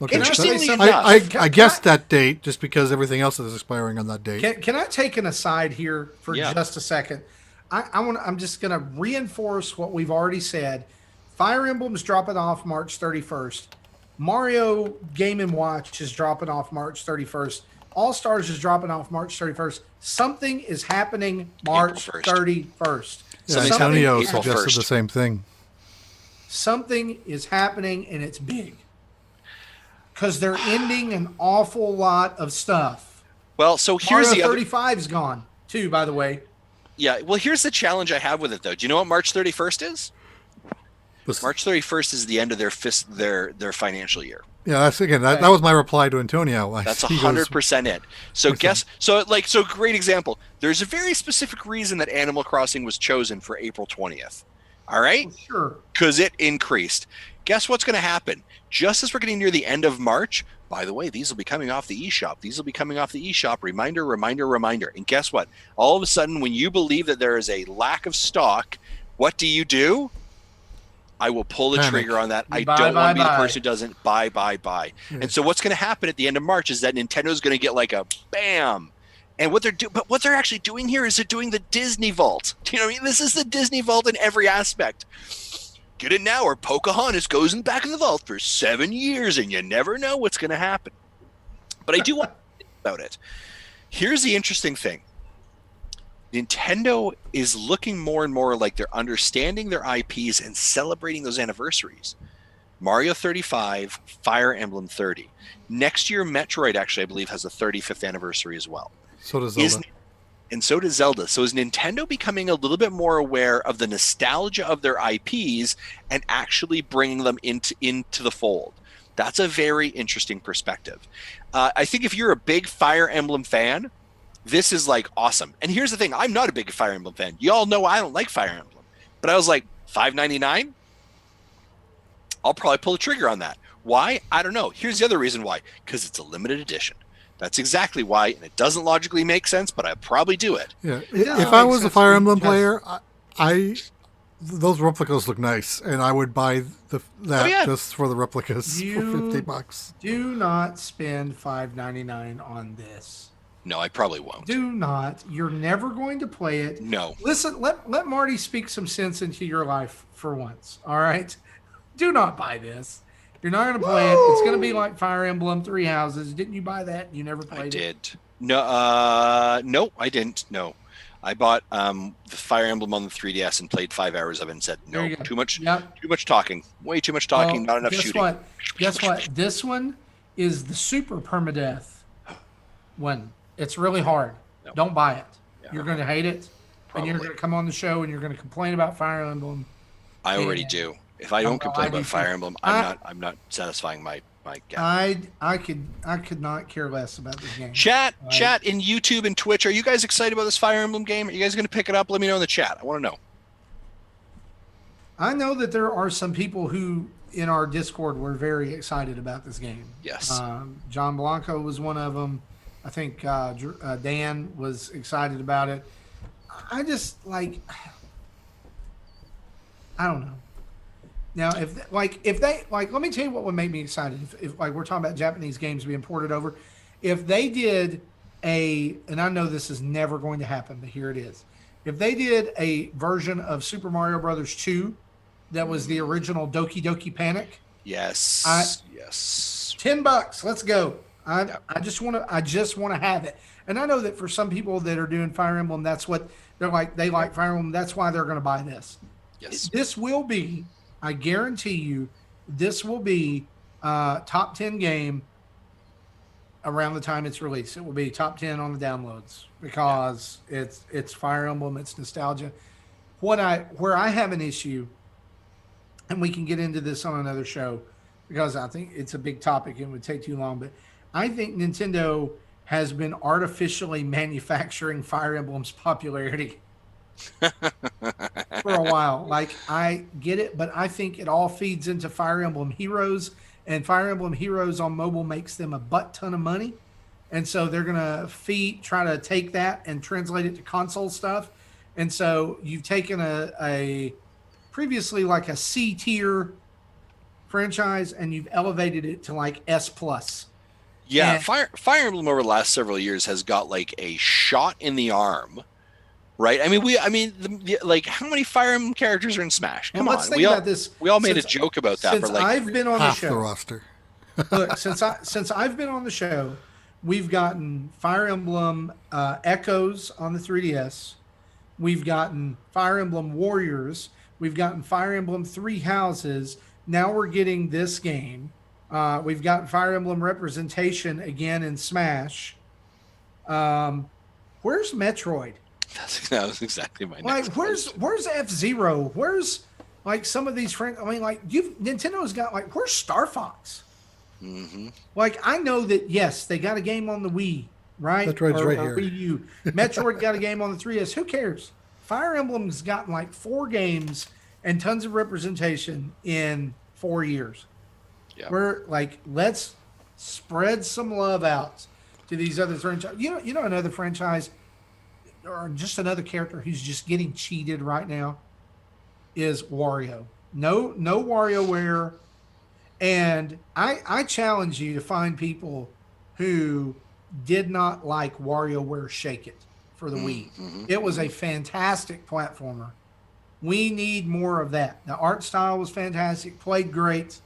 S1: Okay.
S2: Interestingly
S1: enough, I guessed that date just because everything else is expiring on that date.
S3: Can I take an aside here for just a second? I'm just going to reinforce what we've already said. Fire Emblem is dropping off March 31st. Mario Game & Watch is dropping off March 31st. All Stars is dropping off March 31st. Something is happening March 31st.
S1: Yeah, Antonio suggested the same thing.
S3: Something is happening, and it's big. Because they're ending an awful lot of stuff.
S2: Well, so here's
S3: Mario 35 is gone, too, by the way.
S2: Yeah, well, here's the challenge I have with it, though. Do you know what March 31st is? March 31st is the end of their financial year.
S1: Yeah, that's again. That was my reply to Antonio.
S2: That's 100% it. So great example. There's a very specific reason that Animal Crossing was chosen for April 20th. All right,
S3: sure,
S2: because it increased. Guess what's going to happen? Just as we're getting near the end of March. By the way, these will be coming off the eShop. These will be coming off the eShop. Reminder, reminder, reminder. And guess what? All of a sudden, when you believe that there is a lack of stock, what do? I will pull the trigger on that. I don't want to be the person who doesn't buy. And so what's going to happen at the end of March is that Nintendo's going to get like a bam. And what they're actually doing here is they're doing the Disney Vault. Do you know what I mean? This is the Disney Vault in every aspect. Get it now, or Pocahontas goes in the back of the vault for 7 years, and you never know what's going to happen. But I do want to think about it. Here's the interesting thing. Nintendo is looking more and more like they're understanding their IPs and celebrating those anniversaries. Mario 35, Fire Emblem 30. Next year, Metroid actually, I believe, has a 35th anniversary as well.
S1: So does Zelda.
S2: And so does Zelda. So is Nintendo becoming a little bit more aware of the nostalgia of their IPs and actually bringing them into the fold? That's a very interesting perspective. I think if you're a big Fire Emblem fan, this is like awesome. And here's the thing. I'm not a big Fire Emblem fan. You all know I don't like Fire Emblem. But I was like, $5.99? I'll probably pull the trigger on that. Why? I don't know. Here's the other reason why. Because it's a limited edition. That's exactly why. And it doesn't logically make sense, but I'd probably do it.
S1: Yeah. If I was a Fire Emblem player, those replicas look nice. And I would buy that just for the replicas for $50.
S3: Do not spend $5.99 on this.
S2: No, I probably won't.
S3: Do not. You're never going to play it.
S2: No.
S3: Listen, let Marty speak some sense into your life for once. All right? Do not buy this. You're not going to play it. It's going to be like Fire Emblem Three Houses. Didn't you buy that? You never played it?
S2: I did. No, I didn't. No. I bought the Fire Emblem on the 3DS and played 5 hours of it and said, no, too much talking. Way too much talking, not enough shooting.
S3: Guess what? This one is the super permadeath one. It's really hard. No. Don't buy it. Yeah. You're going to hate it. Probably. And you're going to come on the show and you're going to complain about Fire Emblem.
S2: I already do. If I don't complain about Fire Emblem, I'm not satisfying my My God.
S3: I could not care less about this game.
S2: Chat in YouTube and Twitch. Are you guys excited about this Fire Emblem game? Are you guys going to pick it up? Let me know in the chat. I want to know.
S3: I know that there are some people who in our Discord were very excited about this game.
S2: Yes.
S3: John Blanco was one of them. I think Dan was excited about it. I just I don't know. Now, if they let me tell you what would make me excited. If we're talking about Japanese games being ported over, if they did and I know this is never going to happen, but here it is. If they did a version of Super Mario Brothers 2 that was the original Doki Doki Panic.
S2: Yes.
S3: $10. Let's go. I just want to have it. And I know that for some people that are doing Fire Emblem, that's what they're like. They like Fire Emblem. That's why they're going to buy this.
S2: Yes.
S3: This will be, I guarantee you, this will be top 10 game around the time it's released. It will be top 10 on the downloads because it's Fire Emblem, it's nostalgia. Where I have an issue, and we can get into this on another show because I think it's a big topic and it would take too long, but I think Nintendo has been artificially manufacturing Fire Emblem's popularity for a while. I get it, but I think it all feeds into Fire Emblem Heroes, and Fire Emblem Heroes on mobile makes them a butt ton of money. And so they're going to try to take that and translate it to console stuff. And so you've taken a previously like a C tier franchise and you've elevated it to S plus.
S2: Yeah, Fire Emblem over the last several years has got a shot in the arm, right? I mean, how many Fire Emblem characters are in Smash? Come on,
S3: let's think about this.
S2: We all made a joke about that for
S3: I've been on
S1: half
S3: the show.
S1: The roster.
S3: Look, since I've been on the show, we've gotten Fire Emblem Echoes on the 3DS. We've gotten Fire Emblem Warriors. We've gotten Fire Emblem Three Houses. Now we're getting this game. We've got Fire Emblem representation again in Smash. Where's Metroid?
S2: That was exactly my next
S3: where's F-Zero? Where's some of these friends? I mean, Nintendo's got where's Star Fox?
S2: Mm-hmm.
S3: I know that yes, they got a game on the Wii, right?
S1: Metroid's right here.
S3: Wii U. Metroid got a game on the 3DS. Who cares? Fire Emblem's gotten 4 games and tons of representation in 4 years.
S2: Yeah.
S3: We're let's spread some love out to these other franchises. You know another franchise or just another character who's just getting cheated right now is Wario. No WarioWare. And I challenge you to find people who did not like WarioWare Shake It for the Wii.
S2: Mm-hmm.
S3: It was a fantastic platformer. We need more of that. The art style was fantastic, played great.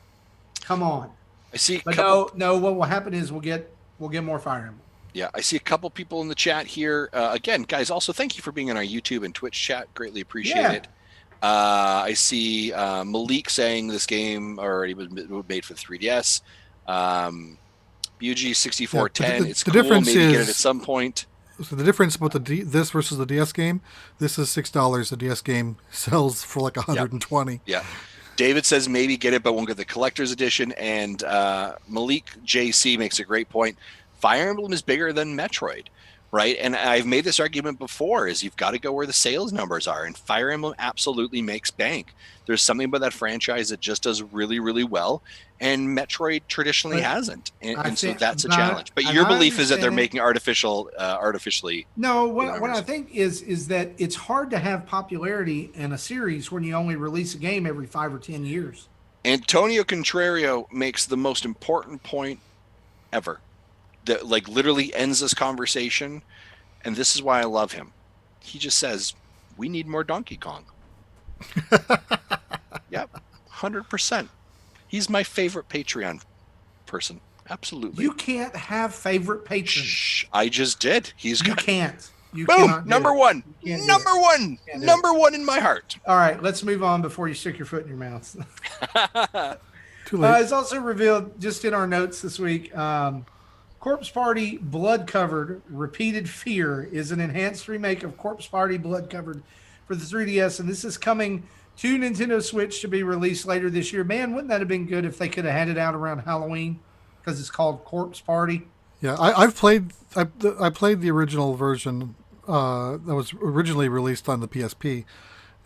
S3: Come on.
S2: I see.
S3: But no. What will happen is we'll get more Fire Emblem.
S2: Yeah, I see a couple people in the chat here. Again, guys, also thank you for being in our YouTube and Twitch chat. Greatly appreciate it. I see Malik saying this game already was made for the 3DS. BUG6410. It's
S1: the
S2: cool.
S1: difference
S2: Maybe get it
S1: is-
S2: at some point.
S1: So the difference about this versus the DS game, this is $6. The DS game sells for $120.
S2: Yeah. David says maybe get it, but won't get the collector's edition. And Malik JC makes a great point. Fire Emblem is bigger than Metroid, right? And I've made this argument before, is you've got to go where the sales numbers are. And Fire Emblem absolutely makes bank. There's something about that franchise that just does really, really well. And Metroid traditionally hasn't. And so that's a challenge. But your belief is that they're making artificially.
S3: No, what I think is that it's hard to have popularity in a series when you only release a game every 5 or 10 years.
S2: Antonio Contrario makes the most important point ever that literally ends this conversation. And this is why I love him. He just says, we need more Donkey Kong. Yep, 100%. He's my favorite Patreon person. Absolutely.
S3: You can't have favorite patrons.
S2: Shh, I just did. You
S3: can't. You
S2: boom,
S3: cannot do
S2: number
S3: it.
S2: one.
S3: You can't
S2: Number
S3: do it.
S2: one.
S3: Can't do
S2: Number one in my heart.
S3: All right, let's move on before you stick your foot in your mouth.
S1: Too late.
S3: It's also revealed just in our notes this week. Corpse Party Blood Covered Repeated Fear is an enhanced remake of Corpse Party Blood Covered for the 3DS, and this is coming to Nintendo Switch to be released later this year. Man, wouldn't that have been good if they could have had it out around Halloween? because it's called Corpse Party.
S1: Yeah, I played the original version that was originally released on the PSP,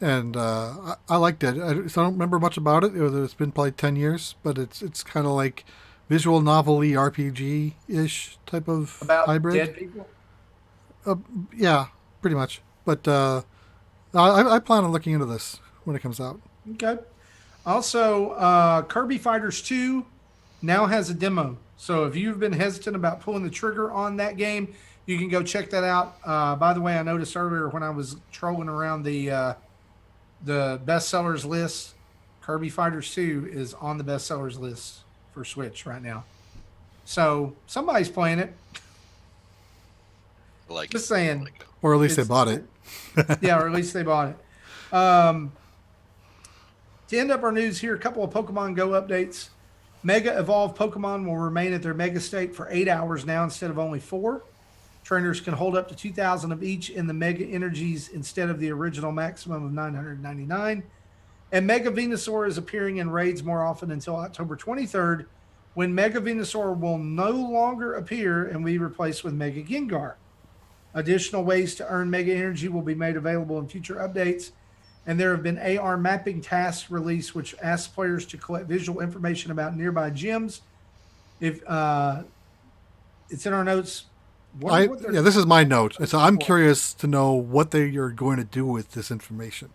S1: and I liked it. So I don't remember much about it. It's been probably 10 years, but it's kind of like visual novel-y RPG-ish type of
S3: About
S1: hybrid.
S3: dead people?
S1: Yeah, pretty much. But I plan on looking into this when it comes out.
S3: Okay. Also, Kirby Fighters 2 now has a demo. So if you've been hesitant about pulling the trigger on that game, you can go check that out. By the way, I noticed earlier when I was trolling around the bestsellers list, Kirby Fighters 2 is on the bestsellers list for Switch right now. So somebody's playing it.
S2: Like
S3: Just saying.
S1: Or at least they bought it.
S3: Yeah, or at least they bought it. To end up our news here, a couple of Pokemon Go updates. Mega Evolved Pokemon will remain at their Mega State for 8 hours now instead of only 4. Trainers can hold up to 2,000 of each in the Mega Energies instead of the original maximum of 999. And Mega Venusaur is appearing in raids more often until October 23rd, when Mega Venusaur will no longer appear and be replaced with Mega Gengar. Additional ways to earn Mega Energy will be made available in future updates. And there have been AR mapping tasks released, which asks players to collect visual information about nearby gyms. If it's in our notes.
S1: This is my note. So I'm curious to know what they are going to do with this information.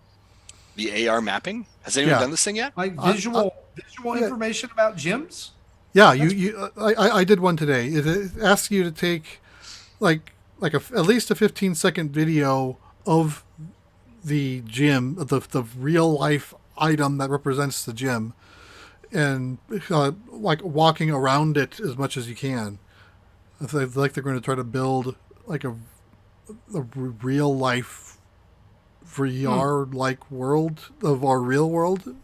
S2: The AR mapping? Has anyone done this thing yet?
S3: Like visual information about gyms?
S1: Yeah, I did one today. It asks you to take at least a 15-second video of the gym, the real life item that represents the gym, and walking around it as much as you can. It's like they're going to try to build like a real life VR like world of our real world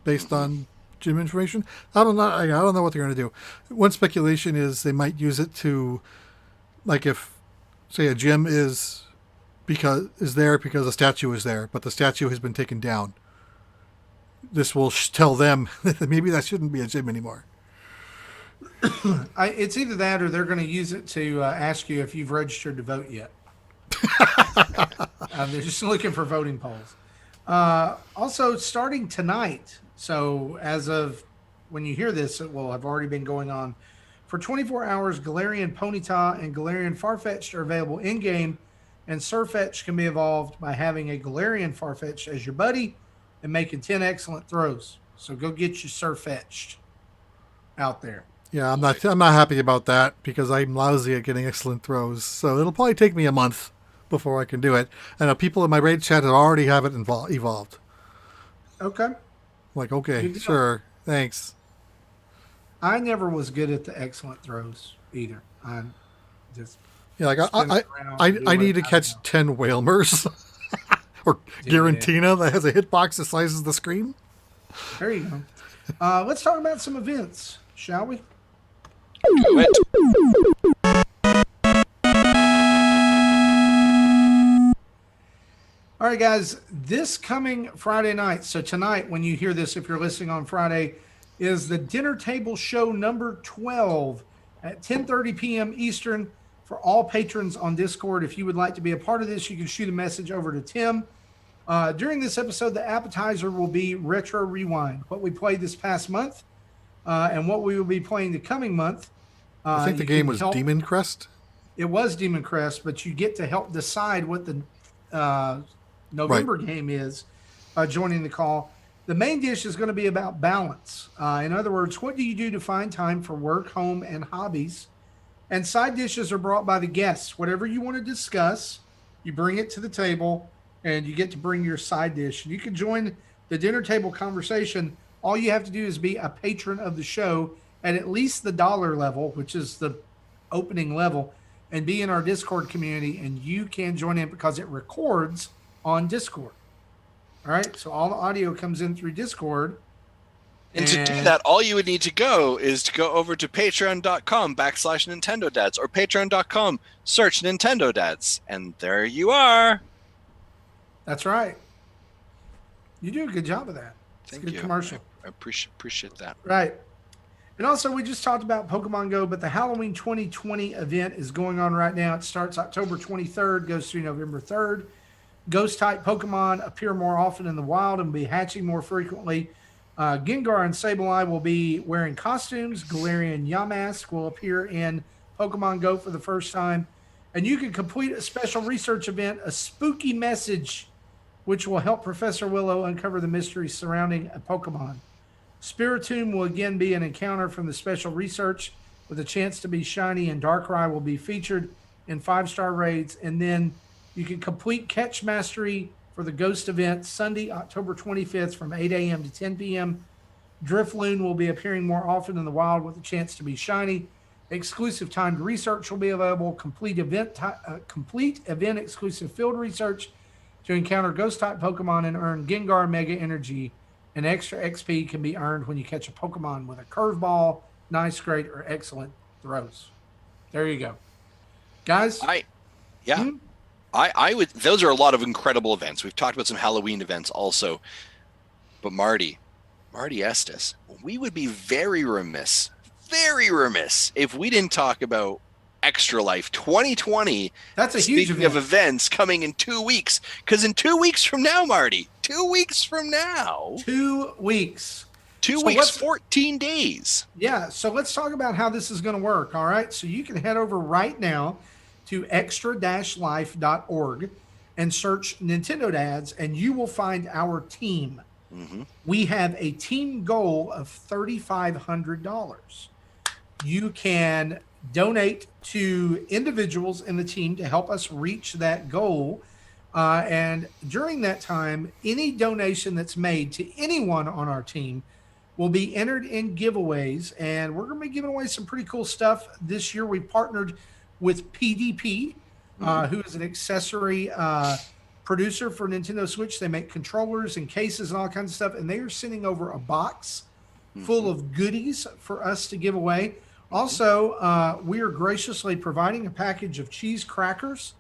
S1: based on gym information. I don't know what they're going to do. One speculation is they might use it to, like, if say a gym is there because a statue is there, but the statue has been taken down. This will tell them that maybe that shouldn't be a gym anymore.
S3: It's either that or they're going to use it to ask you if you've registered to vote yet. They're just looking for voting polls. Also, starting tonight, so as of when you hear this, it will have already been going on. For 24 hours, Galarian Ponyta and Galarian Farfetch'd are available in-game, and Surfetch can be evolved by having a Galarian Farfetch'd as your buddy and making 10 excellent throws. So go get your Surfetch'd out there.
S1: Yeah, I'm not happy about that because I'm lousy at getting excellent throws. So it'll probably take me a month before I can do it. And people in my raid chat already have it evolved.
S3: Okay.
S1: Like, okay, sure, thanks.
S3: I never was good at the excellent throws either. I just
S1: I need to catch 10 Whalmers or Giratina that has a hitbox the size of the screen.
S3: There you go. Let's talk about some events, shall we?
S2: Do it.
S3: All right, guys, this coming Friday night, so tonight when you hear this, if you're listening on Friday, is the Dinner Table Show number 12 at 10:30 p.m. Eastern for all patrons on Discord. If you would like to be a part of this, you can shoot a message over to Tim. During this episode, the appetizer will be Retro Rewind, what we played this past month, and what we will be playing the coming month.
S1: I think the game was Demon Crest.
S3: It was Demon Crest, but you get to help decide what the November game is joining the call. The main dish is going to be about balance. In other words, what do you do to find time for work, home, and hobbies? And side dishes are brought by the guests. Whatever you want to discuss, you bring it to the table, and you get to bring your side dish. And you can join the dinner table conversation. All you have to do is be a patron of the show at least the $1 level, which is the opening level, and be in our Discord community, and you can join in because it records on Discord. All right, so all the audio comes in through Discord.
S2: And to do that, all you would need to go is to go over to patreon.com/Nintendo Dads or patreon.com, search Nintendo Dads, and there you are.
S3: That's right. You do a good job of that.
S2: Thank you.
S3: Commercial.
S2: I appreciate that.
S3: Right. And also, we just talked about Pokemon Go, but the Halloween 2020 event is going on right now. It starts October 23rd, goes through November 3rd. Ghost-type Pokemon appear more often in the wild and will be hatching more frequently. Gengar and Sableye will be wearing costumes. Galarian Yamask will appear in Pokemon Go for the first time. And you can complete a special research event, a spooky message, which will help Professor Willow uncover the mysteries surrounding a Pokemon. Spiritomb will again be an encounter from the special research with a chance to be shiny, and Darkrai will be featured in 5-star raids. And then you can complete Catch Mastery for the Ghost event Sunday, October 25th from 8 a.m. to 10 p.m. Drifloon will be appearing more often in the wild with a chance to be shiny. Exclusive timed research will be available. Complete event exclusive field research to encounter Ghost-type Pokemon and earn Gengar Mega Energy. And extra XP can be earned when you catch a Pokemon with a curveball, nice, great, or excellent throws. There you go. Guys?
S2: I would. Those are a lot of incredible events. We've talked about some Halloween events also. But Marty Estes, we would be very remiss if we didn't talk about Extra Life 2020.
S3: That's a huge
S2: event. Speaking of events coming in 2 weeks, because in 2 weeks from now, Marty, 2 weeks from now.
S3: 2 weeks.
S2: 2 weeks, 14 days.
S3: Yeah, so let's talk about how this is going to work, all right? So you can head over right now to extra-life.org and search Nintendo Dads, and you will find our team. Mm-hmm. We have a team goal of $3,500. You can donate to individuals in the team to help us reach that goal. And during that time, any donation that's made to anyone on our team will be entered in giveaways. And we're going to be giving away some pretty cool stuff. This year, we partnered with PDP, who is an accessory producer for Nintendo Switch. They make controllers and cases and all kinds of stuff. And they are sending over a box full of goodies for us to give away. Also, we are graciously providing a package of cheese crackers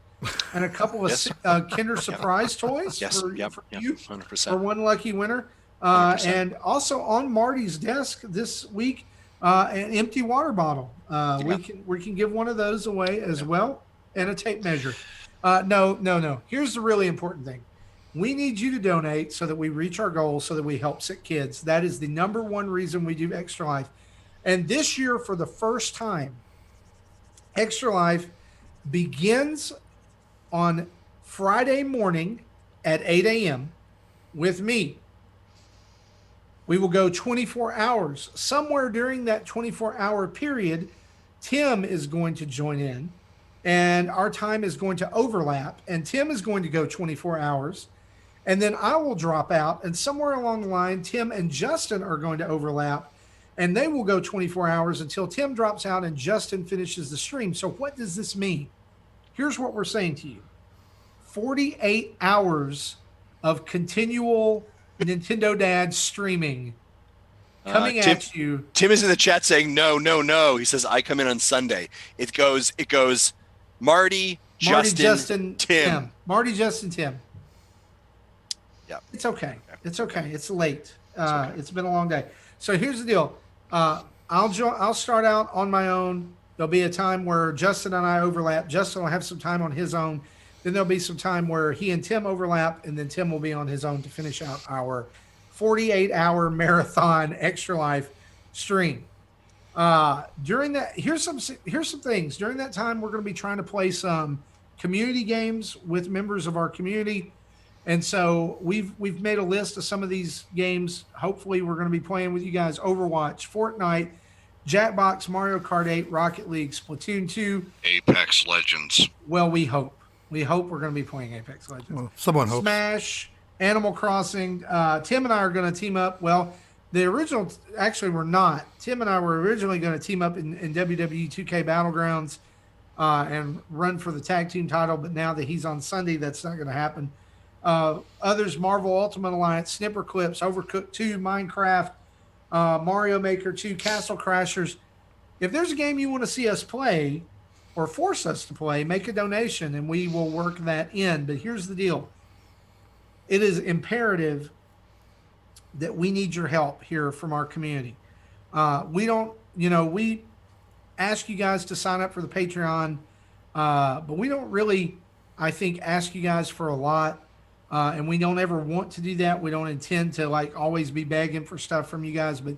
S3: and a couple of Kinder Surprise toys for you
S2: 100%.
S3: for one lucky winner. And also on Marty's desk this week, an empty water bottle. We can give one of those away as well, and a tape measure. No. Here's the really important thing. We need you to donate so that we reach our goal, so that we help sick kids. That is the number one reason we do Extra Life. And this year, for the first time, Extra Life begins on Friday morning at 8 a.m. with me. We will go 24 hours. Somewhere during that 24-hour period, Tim is going to join in, and our time is going to overlap, and Tim is going to go 24 hours, and then I will drop out, and somewhere along the line, Tim and Justin are going to overlap, and they will go 24 hours until Tim drops out and Justin finishes the stream. So what does this mean? Here's what we're saying to you. 48 hours of continual Nintendo Dad streaming coming at you.
S2: Tim is in the chat saying, no. He says, I come in on Sunday. It goes Marty, Justin, Tim.
S3: Marty, Justin, Tim.
S2: Yeah.
S3: It's okay. It's okay. It's late. It's been a long day. So here's the deal. I'll start out on my own. There'll be a time where Justin and I overlap. Justin will have some time on his own. Then there'll be some time where he and Tim overlap, and then Tim will be on his own to finish out our 48-hour marathon Extra Life stream. During that, here's some things. During that time, we're going to be trying to play some community games with members of our community. And so we've made a list of some of these games. Hopefully, we're going to be playing with you guys: Overwatch, Fortnite, Jackbox, Mario Kart 8, Rocket League, Splatoon 2,
S2: Apex Legends.
S3: Well, we hope we're going to be playing Apex Legends.
S1: Well, someone hopes.
S3: Smash, Animal Crossing. Tim and I are going to team up. Well, the original, actually, we're not. Tim and I were originally going to team up in WWE 2K Battlegrounds and run for the tag team title. But now that he's on Sunday, that's not going to happen. Others: Marvel Ultimate Alliance, Snipper Clips, Overcooked 2, Minecraft, Mario Maker 2, Castle Crashers. If there's a game you want to see us play or force us to play, make a donation and we will work that in. But here's the deal. It is imperative that we need your help here from our community. We don't we ask you guys to sign up for the Patreon, but we don't really, I think, ask you guys for a lot. And we don't ever want to do that. We don't intend to like always be begging for stuff from you guys, but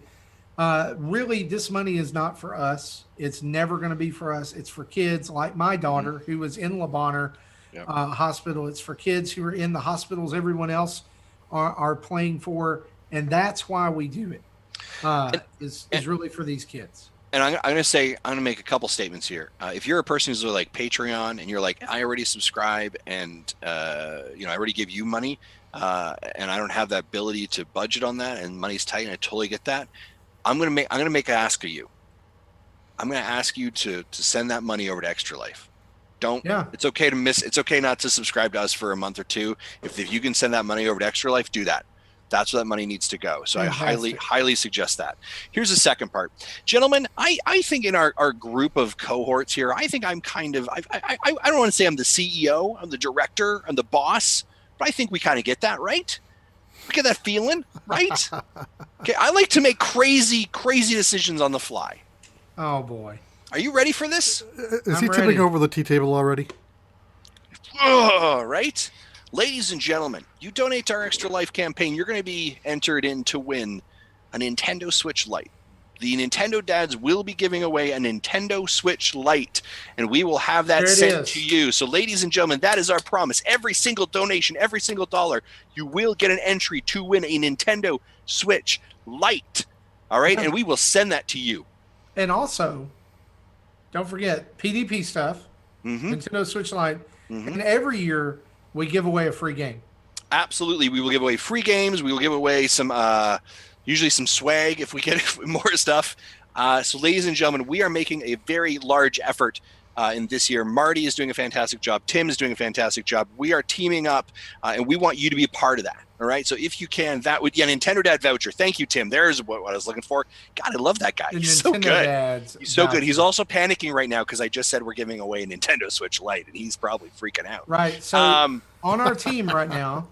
S3: really this money is not for us. It's never going to be for us. It's for kids like my daughter who was in Le Bonheur hospital. It's for kids who are in the hospitals everyone else are playing for. And that's why we do it. Is really for these kids.
S2: And I'm going to make a couple statements here. If you're a person who's like Patreon and you're like, I already subscribe and, I already give you money and I don't have that ability to budget on that and money's tight and I totally get that. I'm going to make an ask of you. I'm going to ask you to send that money over to Extra Life. It's okay to it's okay not to subscribe to us for a month or two. If you can send that money over to Extra Life, do that. That's where that money needs to go. So
S3: Fantastic.
S2: I highly suggest that. Here's the second part. Gentlemen, I think in our group of cohorts here, I think I'm kind of, I don't want to say I'm the CEO, I'm the director, I'm the boss, but I think we kind of get that, right? We get that feeling, right? Okay, I like to make crazy decisions on the fly.
S3: Oh, boy.
S2: Are you ready for this?
S1: Is he tipping over the tea table already?
S2: Right? Ladies and gentlemen, you donate to our Extra Life campaign, you're going to be entered in to win a Nintendo Switch Lite. The Nintendo Dads will be giving away a Nintendo Switch Lite, and we will have that sent to you. So, ladies and gentlemen, that is our promise. Every single donation, every single dollar, you will get an entry to win a Nintendo Switch Lite. All right? And we will send that to you.
S3: And also, don't forget, PDP stuff, Nintendo Switch Lite, and every year, we give away a free game.
S2: Absolutely. We will give away free games. We will give away some, usually some swag if we get more stuff. So ladies and gentlemen, we are making a very large effort in this year. Marty is doing a fantastic job. Tim is doing a fantastic job. We are teaming up and we want you to be a part of that. All right. So if you can, that would, Nintendo Dad voucher. Thank you, Tim. There's what I was looking for. God, I love that guy. He's so good. He's so good. He's also panicking right now because I just said we're giving away a Nintendo Switch Lite and he's probably freaking out.
S3: Right. So on our team right now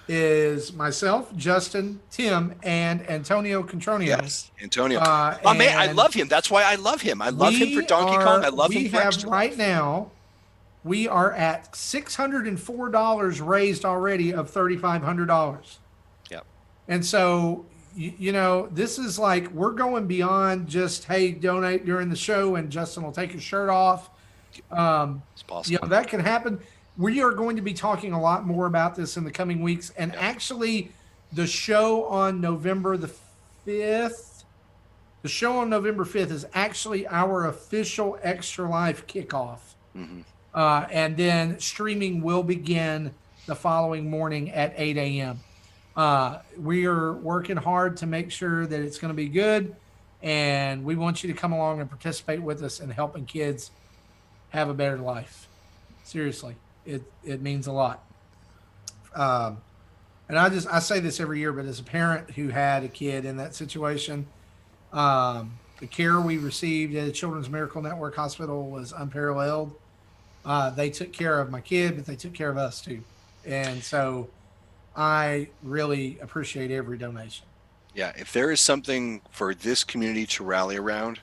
S3: is myself, Justin, Tim, and Antonio Contronio.
S2: Yes, Antonio. Man, I love him. That's why I love him. I love him for Donkey Kong. I love him for Extra Life.
S3: Right now, we are at $604 raised already of $3,500.
S2: Yep.
S3: And so, this is like we're going beyond just, hey, donate during the show and Justin will take his shirt off.
S2: It's possible.
S3: That can happen. We are going to be talking a lot more about this in the coming weeks. And actually, the show on November the 5th, is actually our official Extra Life kickoff. And then streaming will begin the following morning at 8 a.m. We are working hard to make sure that it's going to be good. And we want you to come along and participate with us in helping kids have a better life. Seriously. It means a lot. And I say this every year, but as a parent who had a kid in that situation, the care we received at the Children's Miracle Network Hospital was unparalleled. They took care of my kid, but they took care of us too. And so I really appreciate every donation.
S2: Yeah. If there is something for this community to rally around,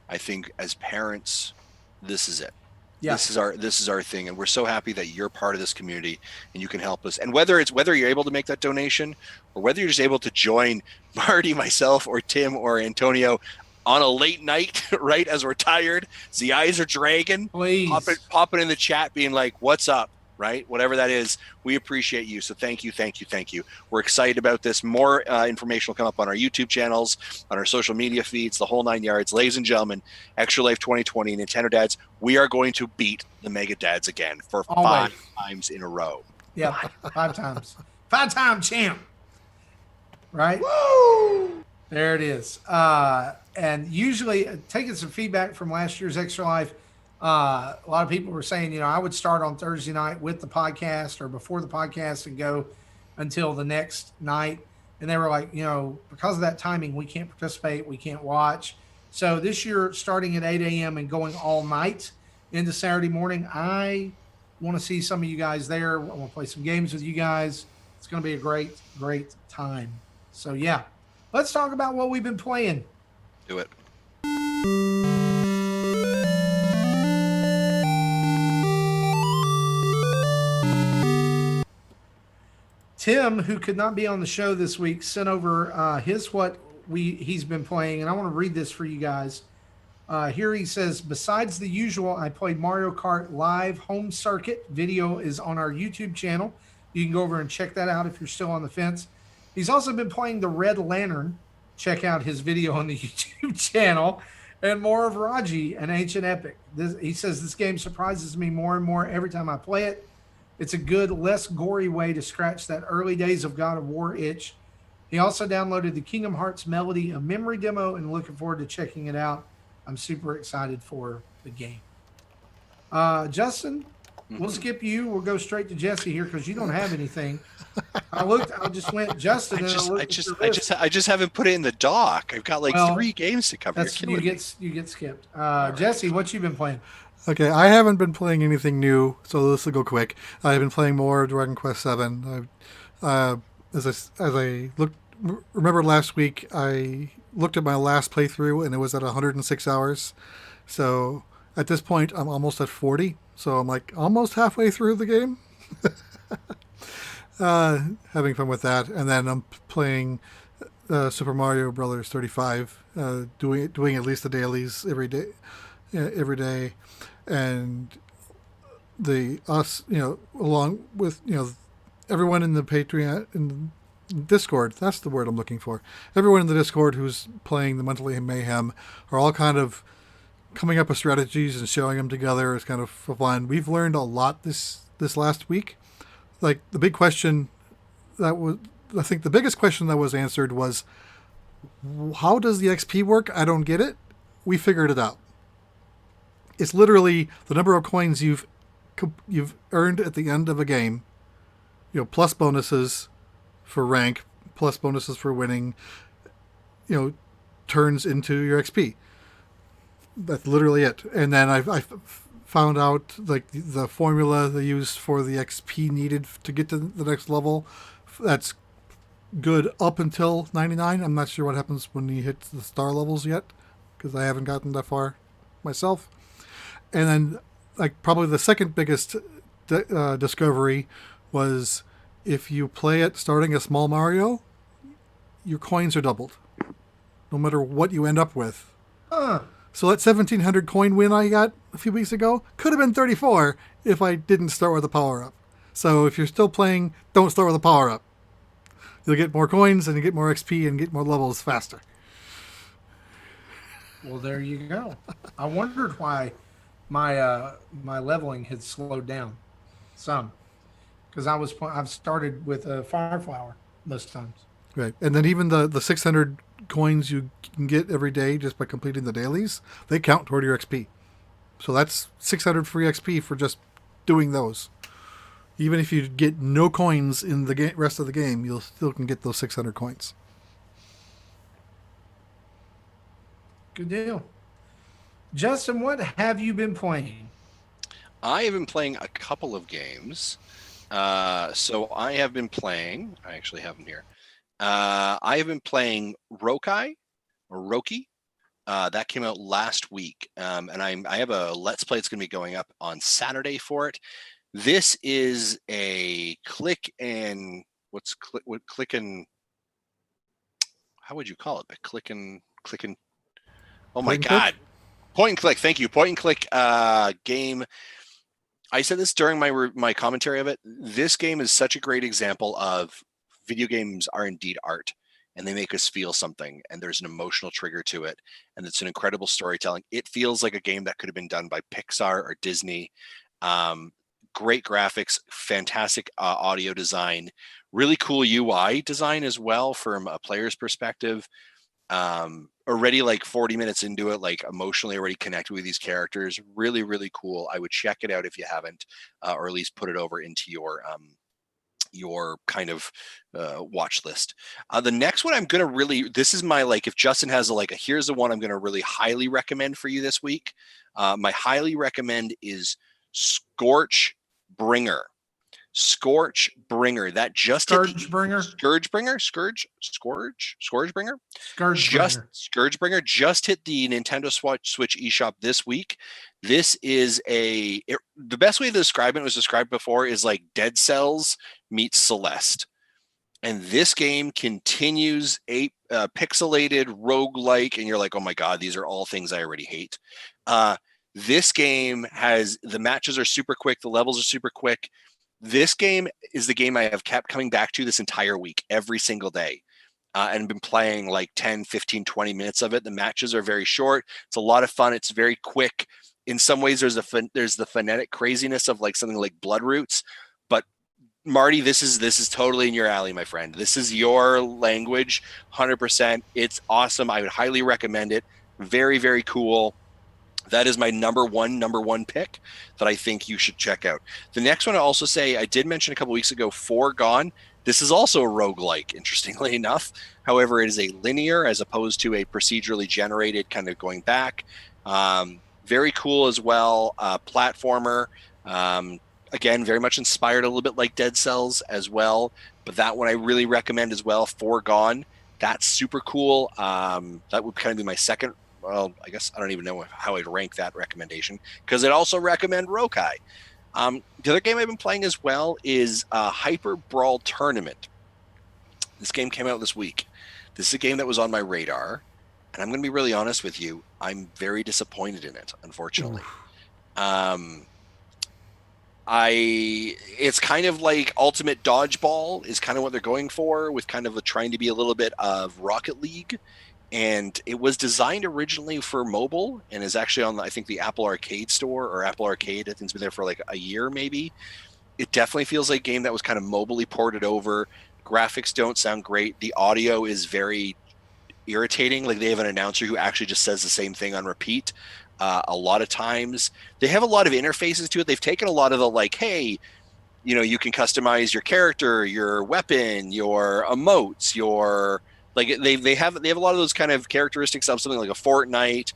S2: I think as parents, this is it. Yeah. This is our thing, and we're so happy that you're part of this community and you can help us. And whether you're able to make that donation or whether you're just able to join Marty, myself, or Tim or Antonio on a late night, right, as we're tired, the eyes are dragging,
S3: please
S2: popping in the chat, being like, "What's up?" Right, whatever that is, we appreciate you. So thank you. We're excited about this. More information will come up on our YouTube channels, on our social media feeds, the whole 9 yards. Ladies and gentlemen, Extra Life 2020, Nintendo Dads, we are going to beat the Mega Dads again for 5 times in a row.
S3: Yeah, 5 times. 5-time champ. Right? Woo! There it is. And usually, taking some feedback from last year's Extra Life, a lot of people were saying, I would start on Thursday night with the podcast or before the podcast and go until the next night. And they were like, because of that timing, we can't participate. We can't watch. So this year, starting at 8 a.m. and going all night into Saturday morning, I want to see some of you guys there. I want to play some games with you guys. It's going to be a great, great time. So, yeah, let's talk about what we've been playing.
S2: Do it.
S3: Tim, who could not be on the show this week, sent over he's been playing, and I want to read this for you guys. Here he says, besides the usual, I played Mario Kart Live Home Circuit. Video is on our YouTube channel. You can go over and check that out if you're still on the fence. He's also been playing the Red Lantern. Check out his video on the YouTube channel. And more of Raji, an ancient epic. He says, this game surprises me more and more every time I play it. It's a good, less gory way to scratch that early days of God of War itch. He also downloaded the Kingdom Hearts Melody, a memory demo, and looking forward to checking it out. I'm super excited for the game. Justin, we'll skip you. We'll go straight to Jesse here because you don't have anything. I just went Justin.
S2: I just haven't put it in the dock. I've got like 3 games to cover.
S3: You get skipped. Jesse, what you been playing?
S1: Okay, I haven't been playing anything new, so this will go quick. I've been playing more Dragon Quest VII. Remember last week, I looked at my last playthrough and it was at 106 hours. So at this point, I'm almost at 40. So I'm like almost halfway through the game. Having fun with that, and then I'm playing Super Mario Brothers 35, doing at least the dailies every day. And along with everyone in the Patreon in Discord, that's the word I'm looking for. Everyone in the Discord who's playing the monthly mayhem are all kind of coming up with strategies and showing them together. It's kind of fun. We've learned a lot this last week. Like the big question I think the biggest question that was answered was, how does the XP work? I don't get it. We figured it out. It's literally the number of coins you've earned at the end of a game, plus bonuses for rank, plus bonuses for winning, turns into your XP. That's literally it. And then I found out like the formula they used for the XP needed to get to the next level. That's good up until 99. I'm not sure what happens when you hit the star levels yet, because I haven't gotten that far myself. And then, like, probably the second biggest discovery was if you play it starting a small Mario, your coins are doubled, no matter what you end up with. So that 1,700 coin win I got a few weeks ago could have been 34 if I didn't start with a power-up. So if you're still playing, don't start with a power-up. You'll get more coins and you get more XP and get more levels faster.
S3: Well, there you go. I wondered why my leveling had slowed down some, because I've started with a fire flower most times.
S1: Right, and then even the 600 coins you can get every day just by completing the dailies, they count toward your XP. So that's 600 free XP for just doing those. Even if you get no coins in the rest of the game, you'll still can get those 600 coins.
S3: Good deal. Justin, what have you been playing?
S2: I have been playing a couple of games. So I have been playing, I actually have them here. I have been playing Röki. That came out last week. And I have a Let's Play that's going to be going up on Saturday for it. This is a click and how would you call it? A click and oh my God. Point and click. Thank you. Point and click game. I said this during my commentary of it. This game is such a great example of video games are indeed art, and they make us feel something, and there's an emotional trigger to it, and it's an incredible storytelling. It feels like a game that could have been done by Pixar or Disney. Great graphics, fantastic audio design, really cool UI design as well from a player's perspective. Already like 40 minutes into it, like emotionally already connected with these characters. Really, really cool. I would check it out if you haven't, or at least put it over into your kind of watch list. The next one I'm going to this is my, like, if Justin has here's the one I'm going to really highly recommend for you this week. My highly recommend is ScourgeBringer. ScourgeBringer. That just
S3: ScourgeBringer?
S2: ScourgeBringer?
S3: ScourgeBringer.
S2: ScourgeBringer just hit the Nintendo Switch eShop this week. This is the best way to describe it was described before is like Dead Cells meets Celeste. And this game continues a pixelated roguelike, and you're like, oh my God, these are all things I already hate. This game the matches are super quick, the levels are super quick. This game is the game I have kept coming back to this entire week, every single day, and been playing like 10, 15, 20 minutes of it. The matches are very short. It's a lot of fun. It's very quick. In some ways, there's the phonetic craziness of like something like Bloodroots, but Marty, this is totally in your alley, my friend. This is your language, 100%. It's awesome. I would highly recommend it. Very, very cool. That is my number one pick that I think you should check out. The next one I also say, I did mention a couple weeks ago, Foregone. This is also a roguelike, interestingly enough. However, it is a linear as opposed to a procedurally generated kind of going back. Very cool as well. Platformer. Again, very much inspired a little bit like Dead Cells as well. But that one I really recommend as well, Foregone. That's super cool. That would kind of be my second. Well, I guess I don't even know how I'd rank that recommendation because I'd also recommend Röki. The other game I've been playing as well is HyperBrawl Tournament. This game came out this week. This is a game that was on my radar, and I'm going to be really honest with you. I'm very disappointed in it, unfortunately. It's kind of like Ultimate Dodgeball is kind of what they're going for with kind of trying to be a little bit of Rocket League. And it was designed originally for mobile and is actually on, I think, the Apple Arcade store or Apple Arcade. I think it's been there for like a year, maybe. It definitely feels like a game that was kind of mobilely ported over. Graphics don't sound great. The audio is very irritating. Like they have an announcer who actually just says the same thing on repeat. A lot of times they have a lot of interfaces to it. They've taken a lot of the like, hey, you can customize your character, your weapon, your emotes, your like they have a lot of those kind of characteristics of something like a Fortnite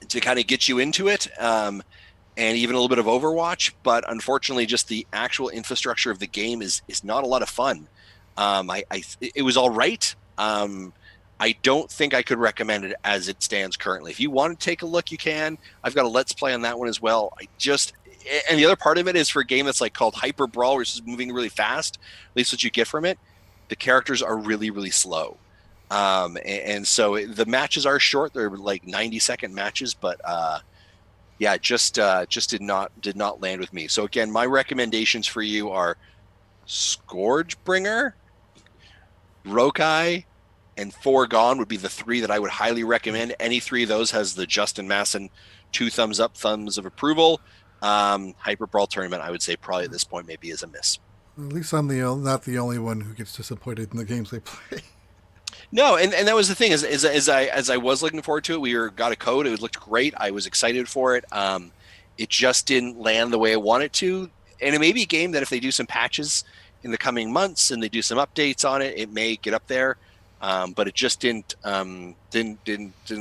S2: to kind of get you into it, and even a little bit of Overwatch. But unfortunately, just the actual infrastructure of the game is not a lot of fun. It was all right. I don't think I could recommend it as it stands currently. If you want to take a look, you can. I've got a Let's Play on that one as well. And the other part of it is for a game that's like called HyperBrawl, which is moving really fast. At least what you get from it. The characters are really, really slow. And so the matches are short. They're like 90-second matches, but just did not land with me. So again, my recommendations for you are ScourgeBringer, Röki, and Foregone would be the three that I would highly recommend. Any three of those has the Justin Masson 2 thumbs up, thumbs of approval. HyperBrawl Tournament, I would say probably at this point maybe is a miss.
S1: At least I'm not the only one who gets disappointed in the games they play.
S2: No, and that was the thing. As I was looking forward to it, we got a code. It looked great. I was excited for it. It just didn't land the way I wanted to. And it may be a game that if they do some patches in the coming months and they do some updates on it, it may get up there. But it just didn't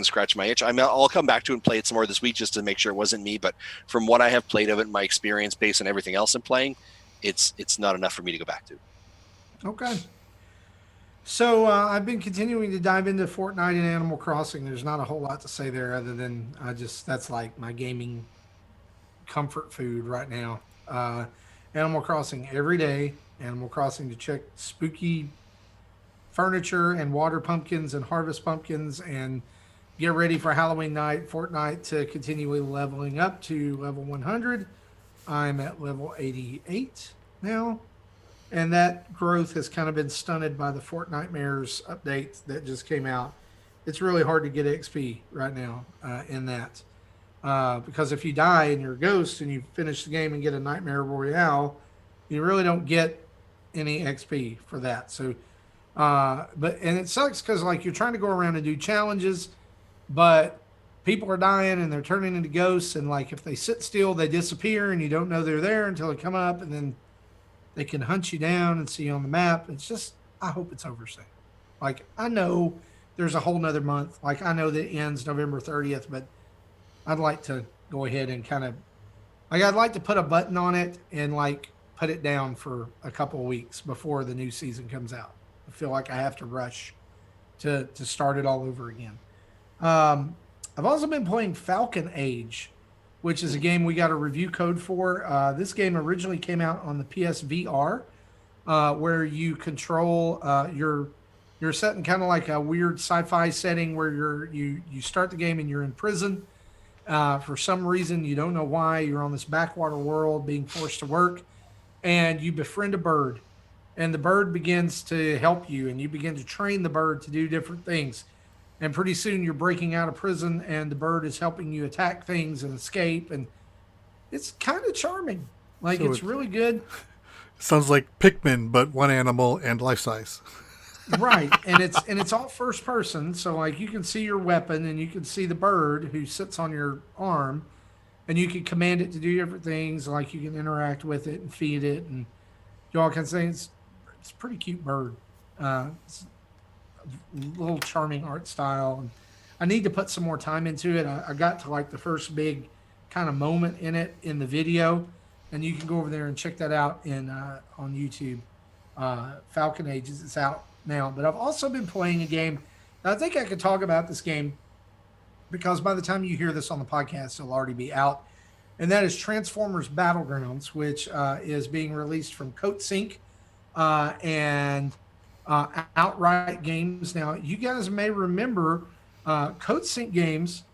S2: scratch my itch. I'll come back to it and play it some more this week just to make sure it wasn't me. But from what I have played of it, my experience based on everything else I'm playing, it's not enough for me to go back to.
S3: Okay. So I've been continuing to dive into Fortnite and Animal Crossing. There's not a whole lot to say there other than that's like my gaming comfort food right now. Animal Crossing every day. Animal Crossing to check spooky furniture and water pumpkins and harvest pumpkins and get ready for Halloween night. Fortnite to continually leveling up to level 100. I'm at level 88 now. And that growth has kind of been stunted by the Fortnitemares update that just came out. It's really hard to get XP right now in that. Because if you die and you're a ghost and you finish the game and get a Nightmare Royale, you really don't get any XP for that. So, and it sucks because like you're trying to go around and do challenges, but people are dying and they're turning into ghosts. And like if they sit still, they disappear and you don't know they're there until they come up and then they can hunt you down and see you on the map. It's just, I hope it's over soon. Like, I know there's a whole nother month. Like, I know that it ends November 30th, but I'd like to go ahead and kind of, Like I'd like to put a button on it and like put it down for a couple of weeks before the new season comes out. I feel like I have to rush to start it all over again. I've also been playing Falcon Age, which is a game we got a review code for. This game originally came out on the PSVR, where you control you're set in kind of like a weird sci-fi setting where you start the game and you're in prison. For some reason, you don't know why, you're on this backwater world being forced to work, and you befriend a bird, and the bird begins to help you, and you begin to train the bird to do different things. And pretty soon you're breaking out of prison, and the bird is helping you attack things and escape, and it's kind of charming. Like, so it's really good.
S1: Sounds like Pikmin, but one animal and life size.
S3: Right, and it's all first person, so like you can see your weapon and you can see the bird who sits on your arm, and you can command it to do different things. Like you can interact with it and feed it and do all kinds of things. It's a pretty cute bird. It's a little charming art style, and I need to put some more time into it. I got to like the first big kind of moment in it in the video, and you can go over there and check that out in on YouTube. Falcon Age, it's out now. But I've also been playing a game. I think I could talk about this game because by the time you hear this on the podcast, it'll already be out. And that is Transformers Battlegrounds, which is being released from Coatsink and Outright Games. Now, you guys may remember Coatsink Games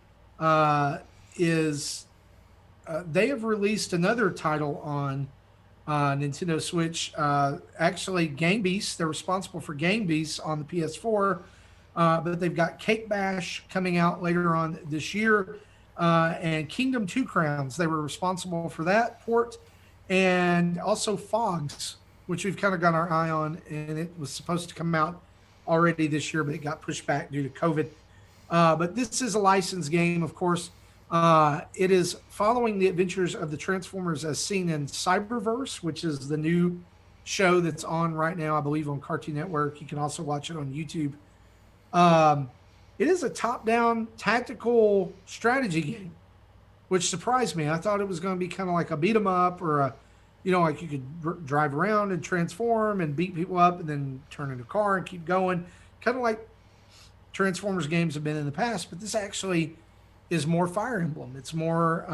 S3: they have released another title on Nintendo Switch. Actually, Game Beasts, they're responsible for Game Beasts on the PS4, but they've got Cake Bash coming out later on this year, and Kingdom Two Crowns. They were responsible for that port, and also Fogs, which we've kind of got our eye on, and it was supposed to come out already this year, but it got pushed back due to COVID. But this is a licensed game, of course. It is following the adventures of the Transformers as seen in Cyberverse, which is the new show that's on right now, I believe, on Cartoon Network. You can also watch it on YouTube. It is a top-down tactical strategy game, which surprised me. I thought it was going to be kind of like a beat-em-up or a, like you could drive around and transform and beat people up and then turn in a car and keep going, kind of like Transformers games have been in the past. But this actually is more Fire Emblem. It's more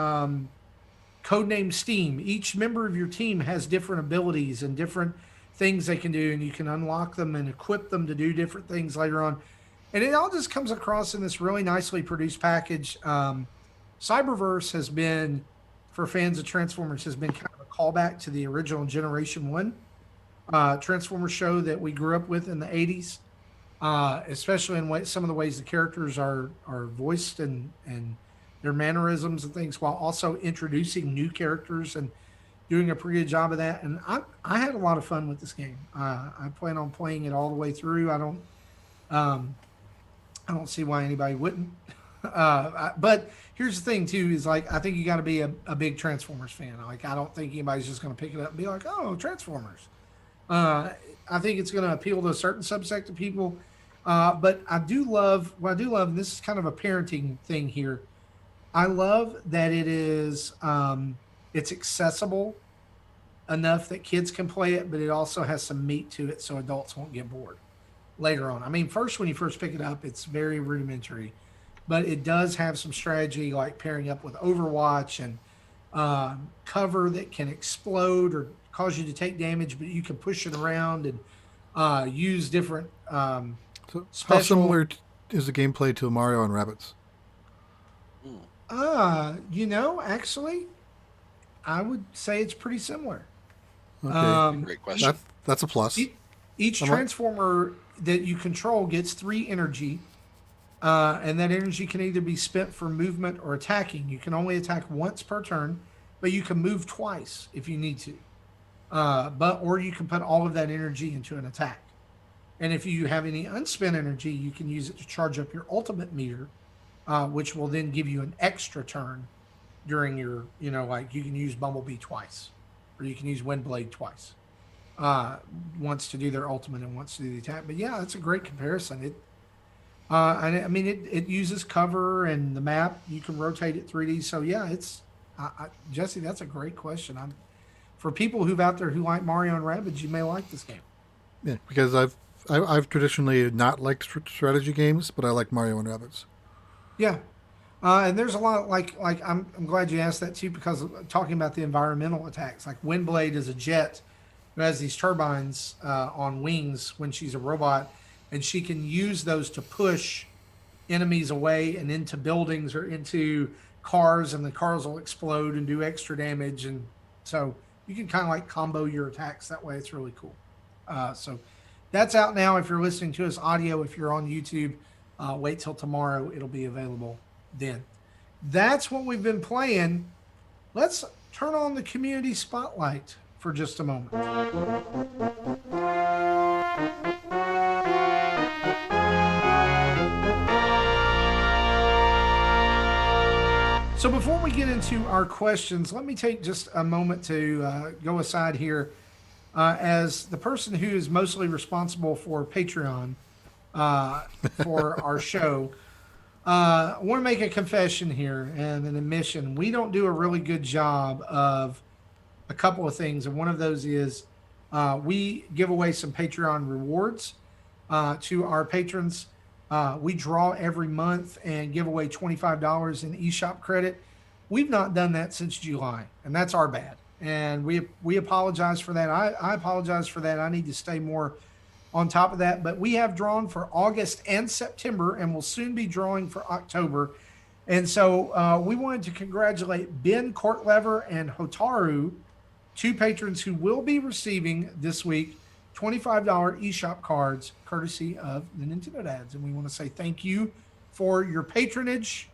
S3: codename Steam. Each member of your team has different abilities and different things they can do, and you can unlock them and equip them to do different things later on. And it all just comes across in this really nicely produced package. Cyberverse has been, for fans of Transformers, has been kind of a callback to the original Generation 1 Transformers show that we grew up with in the 80s. Especially in some of the ways the characters are voiced and their mannerisms and things, while also introducing new characters and doing a pretty good job of that. And I had a lot of fun with this game. I plan on playing it all the way through. I don't see why anybody wouldn't. But here's the thing too, is like, I think you got to be a big Transformers fan. Like, I don't think anybody's just going to pick it up and be like, oh, Transformers. I think it's going to appeal to a certain subset of people. But what I do love, and this is kind of a parenting thing here, I love that it is, it's accessible enough that kids can play it, but it also has some meat to it so adults won't get bored later on. I mean, when you first pick it up, it's very rudimentary, but it does have some strategy, like pairing up with Overwatch and cover that can explode or cause you to take damage, but you can push it around and use different
S1: so how similar is the gameplay to Mario and Rabbids?
S3: Actually, I would say it's pretty similar.
S1: Okay.
S2: Great question.
S1: That's a plus.
S3: Each Transformer that you control gets 3 energy, and that energy can either be spent for movement or attacking. You can only attack once per turn, but you can move twice if you need to. Or you can put all of that energy into an attack. And if you have any unspent energy, you can use it to charge up your ultimate meter, which will then give you an extra turn during your, like you can use Bumblebee twice, or you can use Windblade twice. Once to do their ultimate and once to do the attack. But yeah, it's a great comparison. It uses cover and the map. You can rotate it 3D. So yeah, Jesse, that's a great question. For people who've out there who like Mario and Rabbids, you may like this game.
S1: Yeah, because I've traditionally not liked strategy games, but I like Mario and Rabbids.
S3: Yeah, and there's a lot I'm glad you asked that too, because talking about the environmental attacks, like Windblade is a jet who has these turbines on wings when she's a robot, and she can use those to push enemies away and into buildings or into cars, and the cars will explode and do extra damage, and so you can kind of like combo your attacks that way. It's really cool. So that's out now. If you're listening to us audio, if you're on YouTube, wait till tomorrow. It'll be available then. That's what we've been playing. Let's turn on the community spotlight for just a moment. So before we get into our questions, let me take just a moment to go aside here. As the person who is mostly responsible for Patreon for our show, I want to make a confession here and an admission. We don't do a really good job of a couple of things, and one of those is we give away some Patreon rewards to our patrons. We draw every month and give away $25 in eShop credit. We've not done that since July, and that's our bad. And we apologize for that. I apologize for that. I need to stay more on top of that. But we have drawn for August and September, and we'll soon be drawing for October. And so we wanted to congratulate Ben Kortlever and Hotaru, two patrons who will be receiving this week $25 eShop cards courtesy of the Nintendo Dads. And we want to say thank you for your patronage.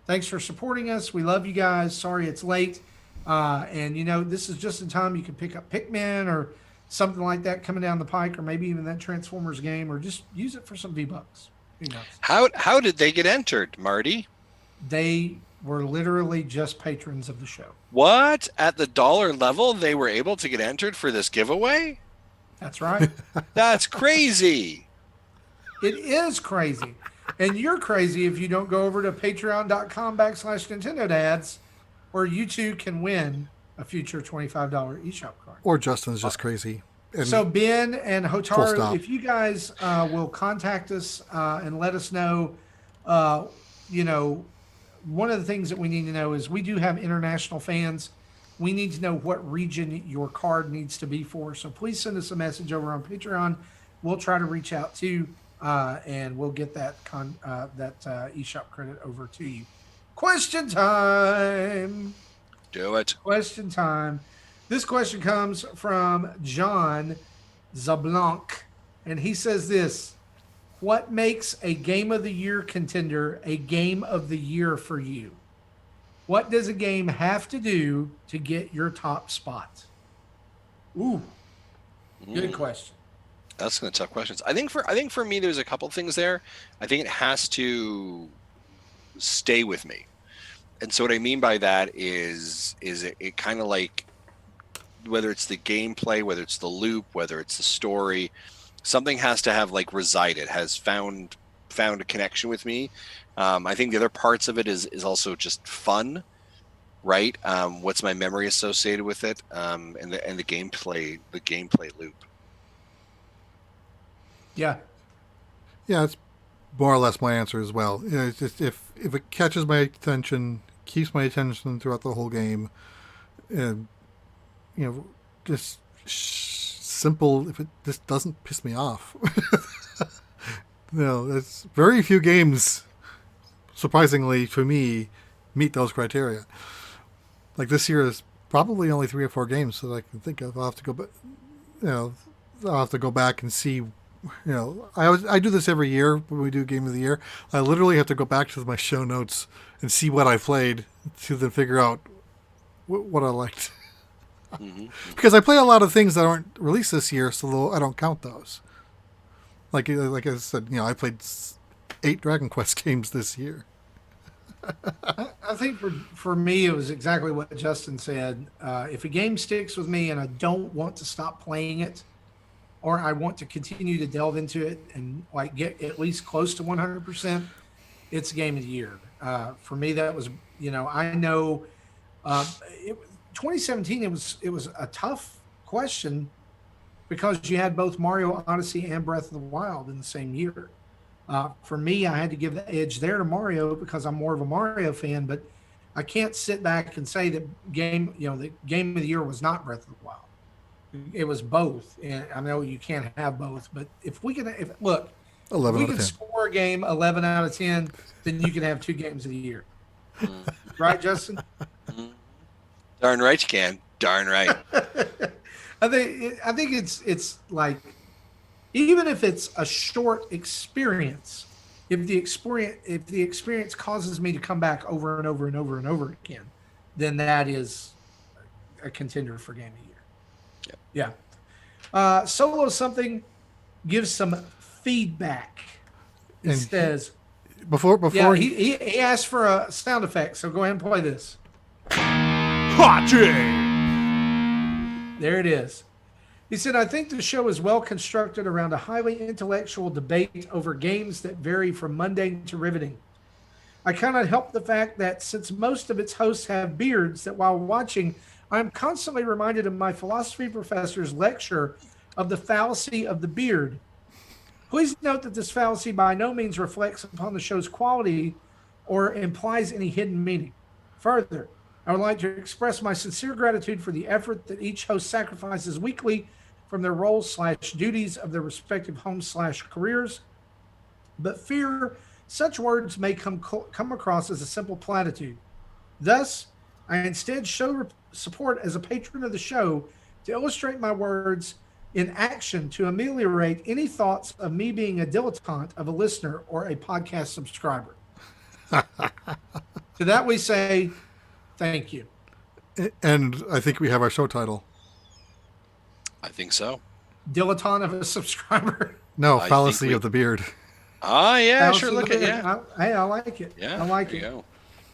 S3: Thanks for supporting us. We love you guys. Sorry it's late. And, this is just in time you can pick up Pikmin or something like that coming down the pike, or maybe even that Transformers game, or just use it for some V-Bucks. Who knows?
S2: How did they get entered, Marty?
S3: They were literally just patrons of the show.
S2: What? At the dollar level, they were able to get entered for this giveaway?
S3: That's right.
S2: That's crazy.
S3: It is crazy. And you're crazy if you don't go over to patreon.com/Nintendo Dads, where you too can win a future $25 eShop card.
S1: Or Justin's just crazy. And
S3: so Ben and Hotaru, if you guys will contact us and let us know, one of the things that we need to know is we do have international fans. We need to know what region your card needs to be for. So please send us a message over on Patreon. We'll try to reach out to you, and we'll get that eShop credit over to you. Question time.
S2: Do it.
S3: Question time. This question comes from John Zablanc, and he says this: what makes a Game of the Year contender a Game of the Year for you? What does a game have to do to get your top spot? Ooh, good question.
S2: That's some tough questions. I think for me, there's a couple things there. I think it has to stay with me. And so what I mean by that is it kind of like, whether it's the gameplay, whether it's the loop, whether it's the story, something has to have like resided, has found a connection with me. I think the other parts of it is also just fun, right? What's my memory associated with it, and the gameplay loop.
S3: Yeah,
S1: it's more or less my answer as well. It's just if it catches my attention, keeps my attention throughout the whole game, and just simple. If it just doesn't piss me off, there's very few games, surprisingly for me, meet those criteria. Like this year is probably only 3 or 4 games that I can think of. I'll have to go, I'll have to go back and see. I do this every year when we do Game of the Year. I literally have to go back to my show notes and see what I played to then figure out what I liked. Mm-hmm. Because I play a lot of things that aren't released this year, so I don't count those. Like I said, I played 8 Dragon Quest games this year.
S3: I think for me, it was exactly what Justin said. If a game sticks with me and I don't want to stop playing it, or I want to continue to delve into it and like get at least close to 100%, it's Game of the Year. For me, that was, I know It, 2017, it was a tough question because you had both Mario Odyssey and Breath of the Wild in the same year. For me, I had to give the edge there to Mario because I'm more of a Mario fan, but I can't sit back and say that the game of the year was not Breath of the Wild. It was both, and I know you can't have both, but if we can score a game 11 out of 10, then you can have 2 games of the year, right, Justin?
S2: Darn right you can. Darn right.
S3: I think it's like, even if it's a short experience, if the experience causes me to come back over and over and over and over again, then that is a contender for game of the year. Yep. Yeah. Solo something gives some feedback. It says
S1: before
S3: he asked for a sound effect, so go ahead and play this. There it is. He said, I think the show is well constructed around a highly intellectual debate over games that vary from mundane to riveting. I cannot help the fact that since most of its hosts have beards, that while watching, I am constantly reminded of my philosophy professor's lecture of the fallacy of the beard. Please note that this fallacy by no means reflects upon the show's quality or implies any hidden meaning. Further, I would like to express my sincere gratitude for the effort that each host sacrifices weekly from their roles/duties of their respective homes/careers, but fear such words may come across as a simple platitude. Thus, I instead show support as a patron of the show to illustrate my words in action to ameliorate any thoughts of me being a dilettante of a listener or a podcast subscriber. To that we say, thank you.
S1: And I think we have our show title.
S2: I think so.
S3: Dilettante of a subscriber.
S1: No, Fallacy of the Beard.
S2: Ah, yeah,
S3: Fallacy
S2: sure. Look at
S3: I like it.
S2: Yeah,
S3: I like it.
S2: Go.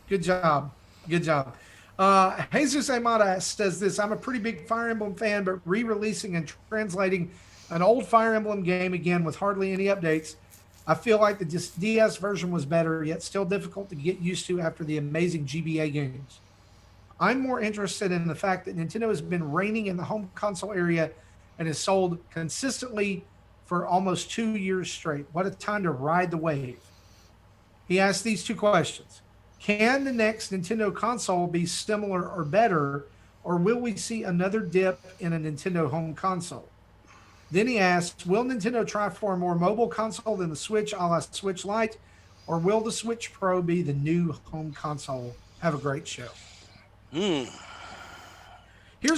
S3: Good job. Jesus Amada says this: I'm a pretty big Fire Emblem fan, but re-releasing and translating an old Fire Emblem game again with hardly any updates, I feel like the DS version was better, yet still difficult to get used to after the amazing GBA games. I'm more interested in the fact that Nintendo has been reigning in the home console area and has sold consistently for almost 2 years straight. What a time to ride the wave. He asked these 2 questions. Can the next Nintendo console be similar or better, or will we see another dip in a Nintendo home console? Then he asked, will Nintendo try for a more mobile console than the Switch a la Switch Lite, or will the Switch Pro be the new home console? Have a great show. Here's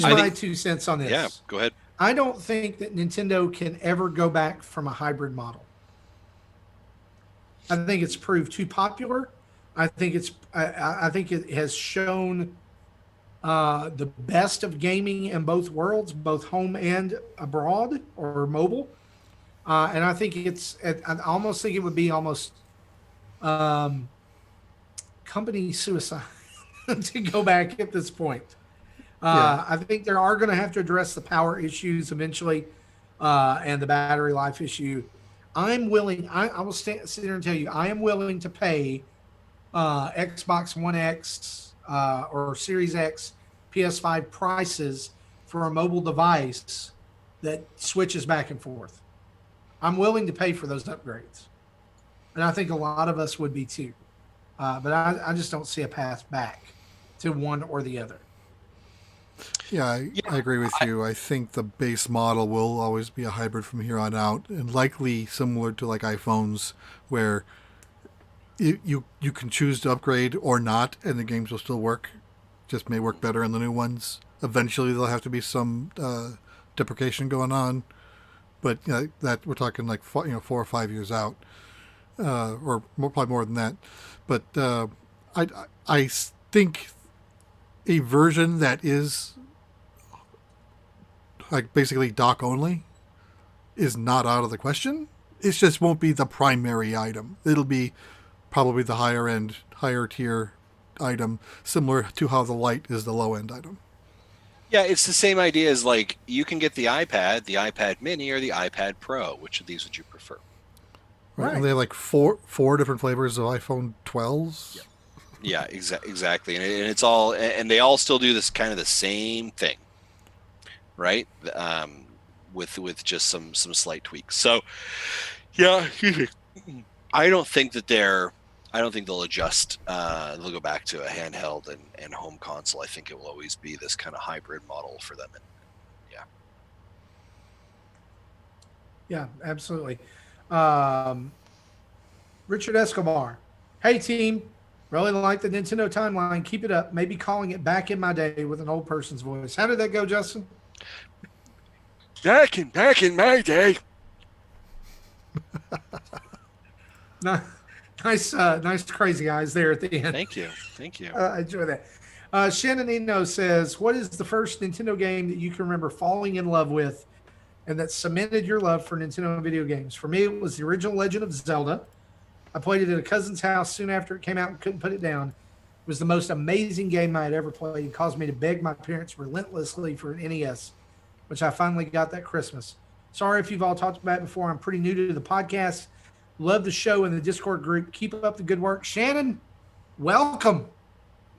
S3: my 2 cents on this.
S2: Yeah, go ahead.
S3: I don't think that Nintendo can ever go back from a hybrid model. I think it's proved too popular. I think it has shown the best of gaming in both worlds, both home and abroad or mobile. And I think I almost think it would be almost company suicide to go back at this point. I think they are going to have to address the power issues eventually and the battery life issue. I'm willing, I will sit here and tell you, I am willing to pay Xbox One X or Series X PS5 prices for a mobile device that switches back and forth. I'm willing to pay for those upgrades. And I think a lot of us would be too. But I just don't see a path back to one or the other.
S1: Yeah, I agree with you. I think the base model will always be a hybrid from here on out, and likely similar to like iPhones, where you can choose to upgrade or not, and the games will still work. Just may work better in the new ones. Eventually, there'll have to be some deprecation going on, but that we're talking like 4 or 5 years out, or probably more than that. But I think a version that is like basically dock only is not out of the question. It just won't be the primary item. It'll be probably the higher tier item, similar to how the Lite is the low end item.
S2: Yeah, it's the same idea as like you can get the iPad Mini, or the iPad Pro. Which of these would you prefer?
S1: Right. And they have like four different flavors of iPhone 12s.
S2: Yeah, exactly. And it's all, and they all still do this kind of the same thing, right? With just some slight tweaks. So, yeah, I don't think they'll adjust. They'll go back to a handheld and home console. I think it will always be this kind of hybrid model for them. And yeah.
S3: Yeah, absolutely. Richard Escobar. Hey, team. Really like the Nintendo timeline. Keep it up. Maybe calling it Back in My Day with an old person's voice. How did that go, Justin?
S2: Back in my day.
S3: Nice crazy eyes there at the end.
S2: Thank you.
S3: I enjoy that. Shannon Eno says, what is the first Nintendo game that you can remember falling in love with and that cemented your love for Nintendo video games? For me, it was the original Legend of Zelda. I played it at a cousin's house soon after it came out and couldn't put it down. It was the most amazing game I had ever played and caused me to beg my parents relentlessly for an NES, which I finally got that Christmas. Sorry if you've all talked about it before. I'm pretty new to the podcast. Love the show and the Discord group. Keep up the good work. Shannon, welcome.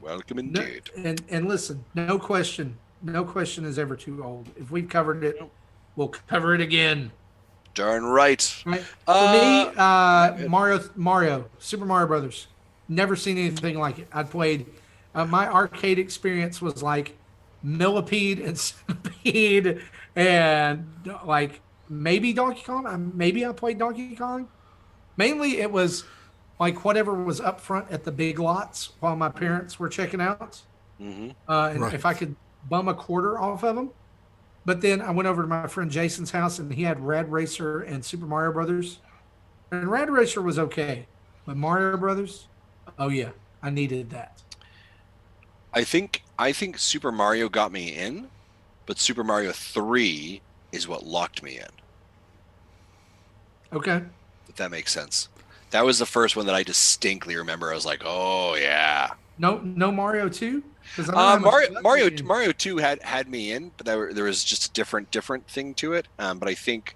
S2: Welcome indeed.
S3: And listen, no question is ever too old. If we've covered it, we'll cover it again.
S2: Darn right.
S3: Right. For me, Mario, Super Mario Brothers. Never seen anything like it. I played. My arcade experience was like Millipede and Centipede, and like maybe Donkey Kong. Maybe I played Donkey Kong. Mainly, it was like whatever was up front at the big lots while my parents were checking out, and
S1: Right.
S3: if I could bum a quarter off of them. But then I went over to my friend Jason's house, and he had Rad Racer and Super Mario Brothers. And Rad Racer was okay, but Mario Brothers, oh yeah, I needed that.
S2: I think Super Mario got me in, but Super Mario 3 is what locked me in.
S3: Okay.
S2: If that makes sense. That was the first one that I distinctly remember. I was like, oh yeah.
S3: No Mario 2?
S2: Mario 2 had me in, but there was just a different thing to it. But I think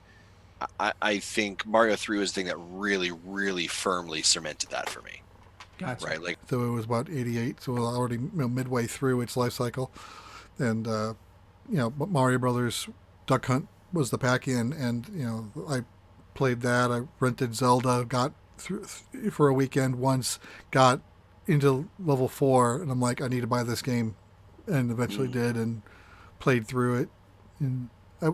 S2: Mario 3 was the thing that really, really firmly cemented that for me.
S3: Gotcha.
S2: Right? Like,
S1: So it was about 88, so we're already midway through its life cycle. And, Mario Brothers Duck Hunt was the pack-in, and, I played that. I rented Zelda, got through for a weekend once, got into level 4, and I'm like, I need to buy this game, and eventually did, and played through it. And I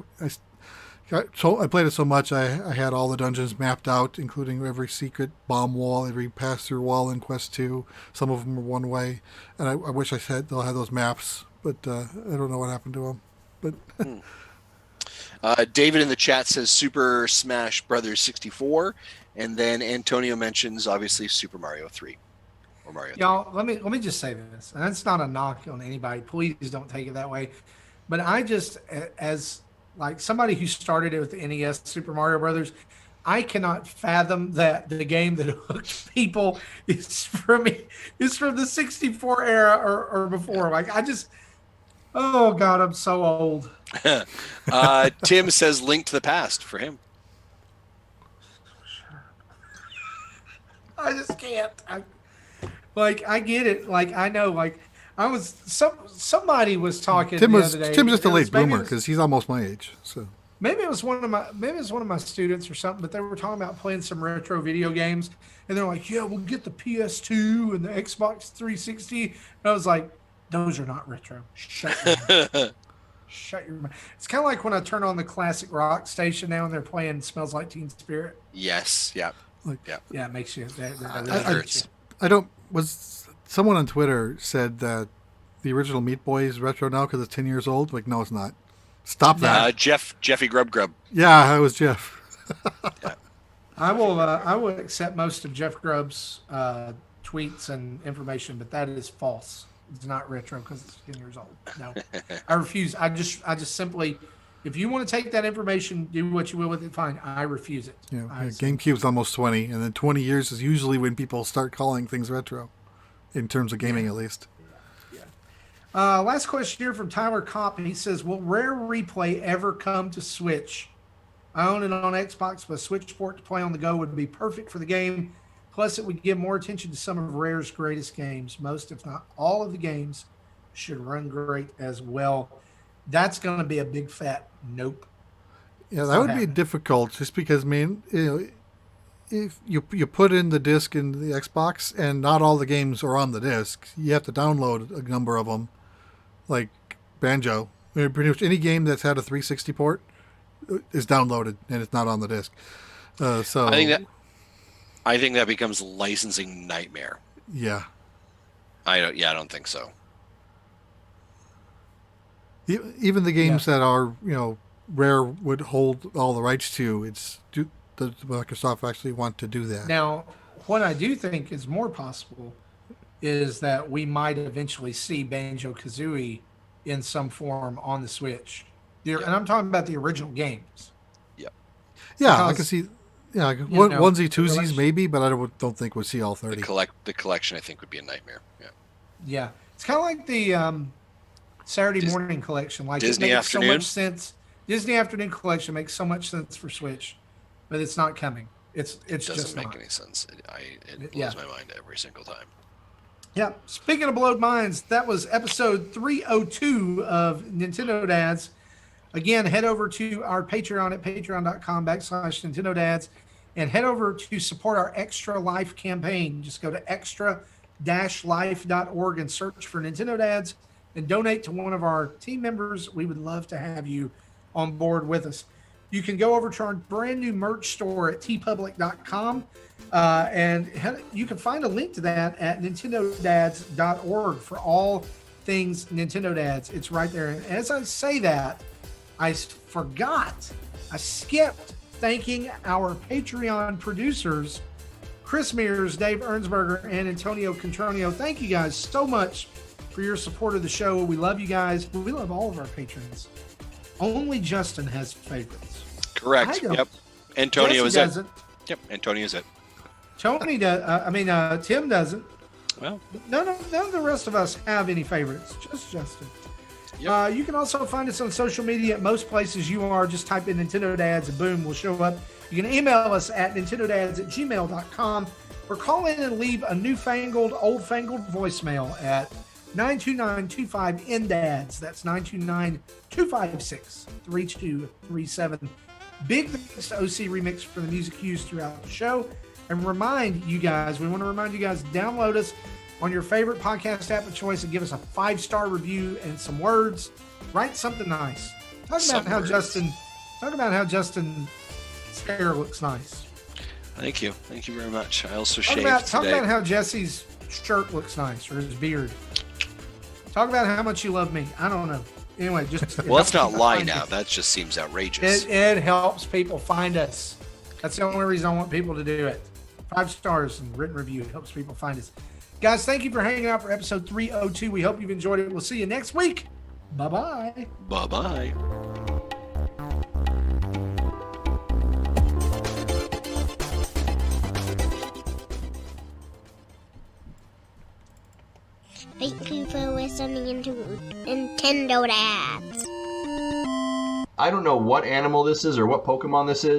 S1: played it so much, I had all the dungeons mapped out, including every secret bomb wall, every pass-through wall in Quest 2. Some of them were one way, and I wish I said they'll have those maps, but I don't know what happened to them. But
S2: David in the chat says Super Smash Brothers 64, and then Antonio mentions obviously Super Mario 3 or Mario 3.
S3: Y'all, let me just say this, and that's not a knock on anybody. Please don't take it that way. But I just, as like somebody who started it with the NES Super Mario Brothers, I cannot fathom that the game that hooked people is from the 64 era or before. Like oh God, I'm so old.
S2: Tim says Link to the Past for him.
S3: I just can't. I get it. Like, I know. Like, I was somebody was talking
S1: Tim's
S3: the other day.
S1: just a late
S3: maybe
S1: bloomer because he's almost my age. So
S3: maybe it was one of my students or something. But they were talking about playing some retro video games, and they're like, "Yeah, we'll get the PS2 and the Xbox 360." And I was like, "Those are not retro. Shut your mouth." Shut your mouth. It's kind of like when I turn on the classic rock station now and they're playing "Smells Like Teen Spirit."
S2: Yes. Yeah.
S3: Yeah, it makes you. That really
S2: hurts.
S1: I don't. Was someone on Twitter said that the original Meat Boy is retro now because it's 10 years old? Like, no, it's not. Stop that.
S2: Jeffy Grub.
S1: Yeah, that was Jeff.
S2: Yeah.
S3: I will accept most of Jeff Grubb's tweets and information, but that is false. It's not retro because it's 10 years old. No, I refuse. I just simply, if you want to take that information, do what you will with it. Fine. I refuse it.
S1: Yeah, GameCube's almost 20, and then 20 years is usually when people start calling things retro, in terms of gaming at least.
S3: Yeah. Last question here from Tyler Kopp. He says, "Will Rare Replay ever come to Switch? I own it on Xbox, but a Switch port to play on the go would be perfect for the game. Plus, it would give more attention to some of Rare's greatest games. Most, if not all, of the games should run great as well. That's going to be a big fat nope.
S1: Yeah, that would be difficult just because, man, if you put in the disc in the Xbox and not all the games are on the disc, you have to download a number of them, like Banjo. Pretty much any game that's had a 360 port is downloaded and it's not on the disc. So
S2: I think that becomes a licensing nightmare.
S1: Yeah.
S2: I don't think so.
S1: Even the games that are, Rare would hold all the rights to, does Microsoft actually want to do that?
S3: Now, what I do think is more possible is that we might eventually see Banjo-Kazooie in some form on the Switch. And I'm talking about the original games.
S2: Yep.
S1: Yeah, I can see. Yeah, onesie twosies maybe, but I don't think we'll see all 30.
S2: The collection, I think, would be a nightmare. Yeah.
S3: Yeah, it's kind of like the Saturday morning collection. Like
S2: Disney
S3: it makes
S2: Afternoon?
S3: so much sense. Disney Afternoon collection makes so much sense for Switch, but it's not coming. It doesn't
S2: just
S3: make
S2: any sense. It blows my mind every single time.
S3: Yeah. Speaking of blowed minds, that was episode 302 of Nintendo Dads. Again, head over to our Patreon at patreon.com/Nintendo Dads and head over to support our Extra Life campaign. Just go to extra-life.org and search for Nintendo Dads and donate to one of our team members. We would love to have you on board with us. You can go over to our brand new merch store at tpublic.com and you can find a link to that at nintendodads.org for all things Nintendo Dads. It's right there. And as I say that, I skipped thanking our Patreon producers, Chris Mears, Dave Ernsberger, and Antonio Contronio. Thank you guys so much for your support of the show. We love you guys. We love all of our patrons. Only Justin has favorites.
S2: Correct. Yep. Antonio is it. Yep. Antonio is it.
S3: Tony does. Tim doesn't.
S2: Well,
S3: none of the rest of us have any favorites. Just Justin. Yep. You can also find us on social media at most places you are. Just type in Nintendo Dads and boom, we'll show up. You can email us at nintendodads@gmail.com or call in and leave a old-fangled voicemail at 929-25-NDADS. That's 929-256-3237. Big thanks to OC Remix for the music used throughout the show. And we want to remind you guys, download us on your favorite podcast app of choice and give us a 5-star review and some words. Write something nice. Talk about how Justin's hair looks nice.
S2: Thank you very much. I also shaved
S3: Talk
S2: today.
S3: about how Jesse's shirt looks nice or his beard. Talk about how much you love me. I don't know. Anyway, just
S2: well, let's not lie now. That just seems outrageous.
S3: It helps people find us. That's the only reason I want people to do it. 5 stars and written review. It helps people find us. Guys, thank you for hanging out for episode 302. We hope you've enjoyed it. We'll see you next week. Bye-bye.
S2: Bye-bye.
S4: Thank you for listening to Nintendo Dads.
S5: I don't know what animal this is or what Pokemon this is,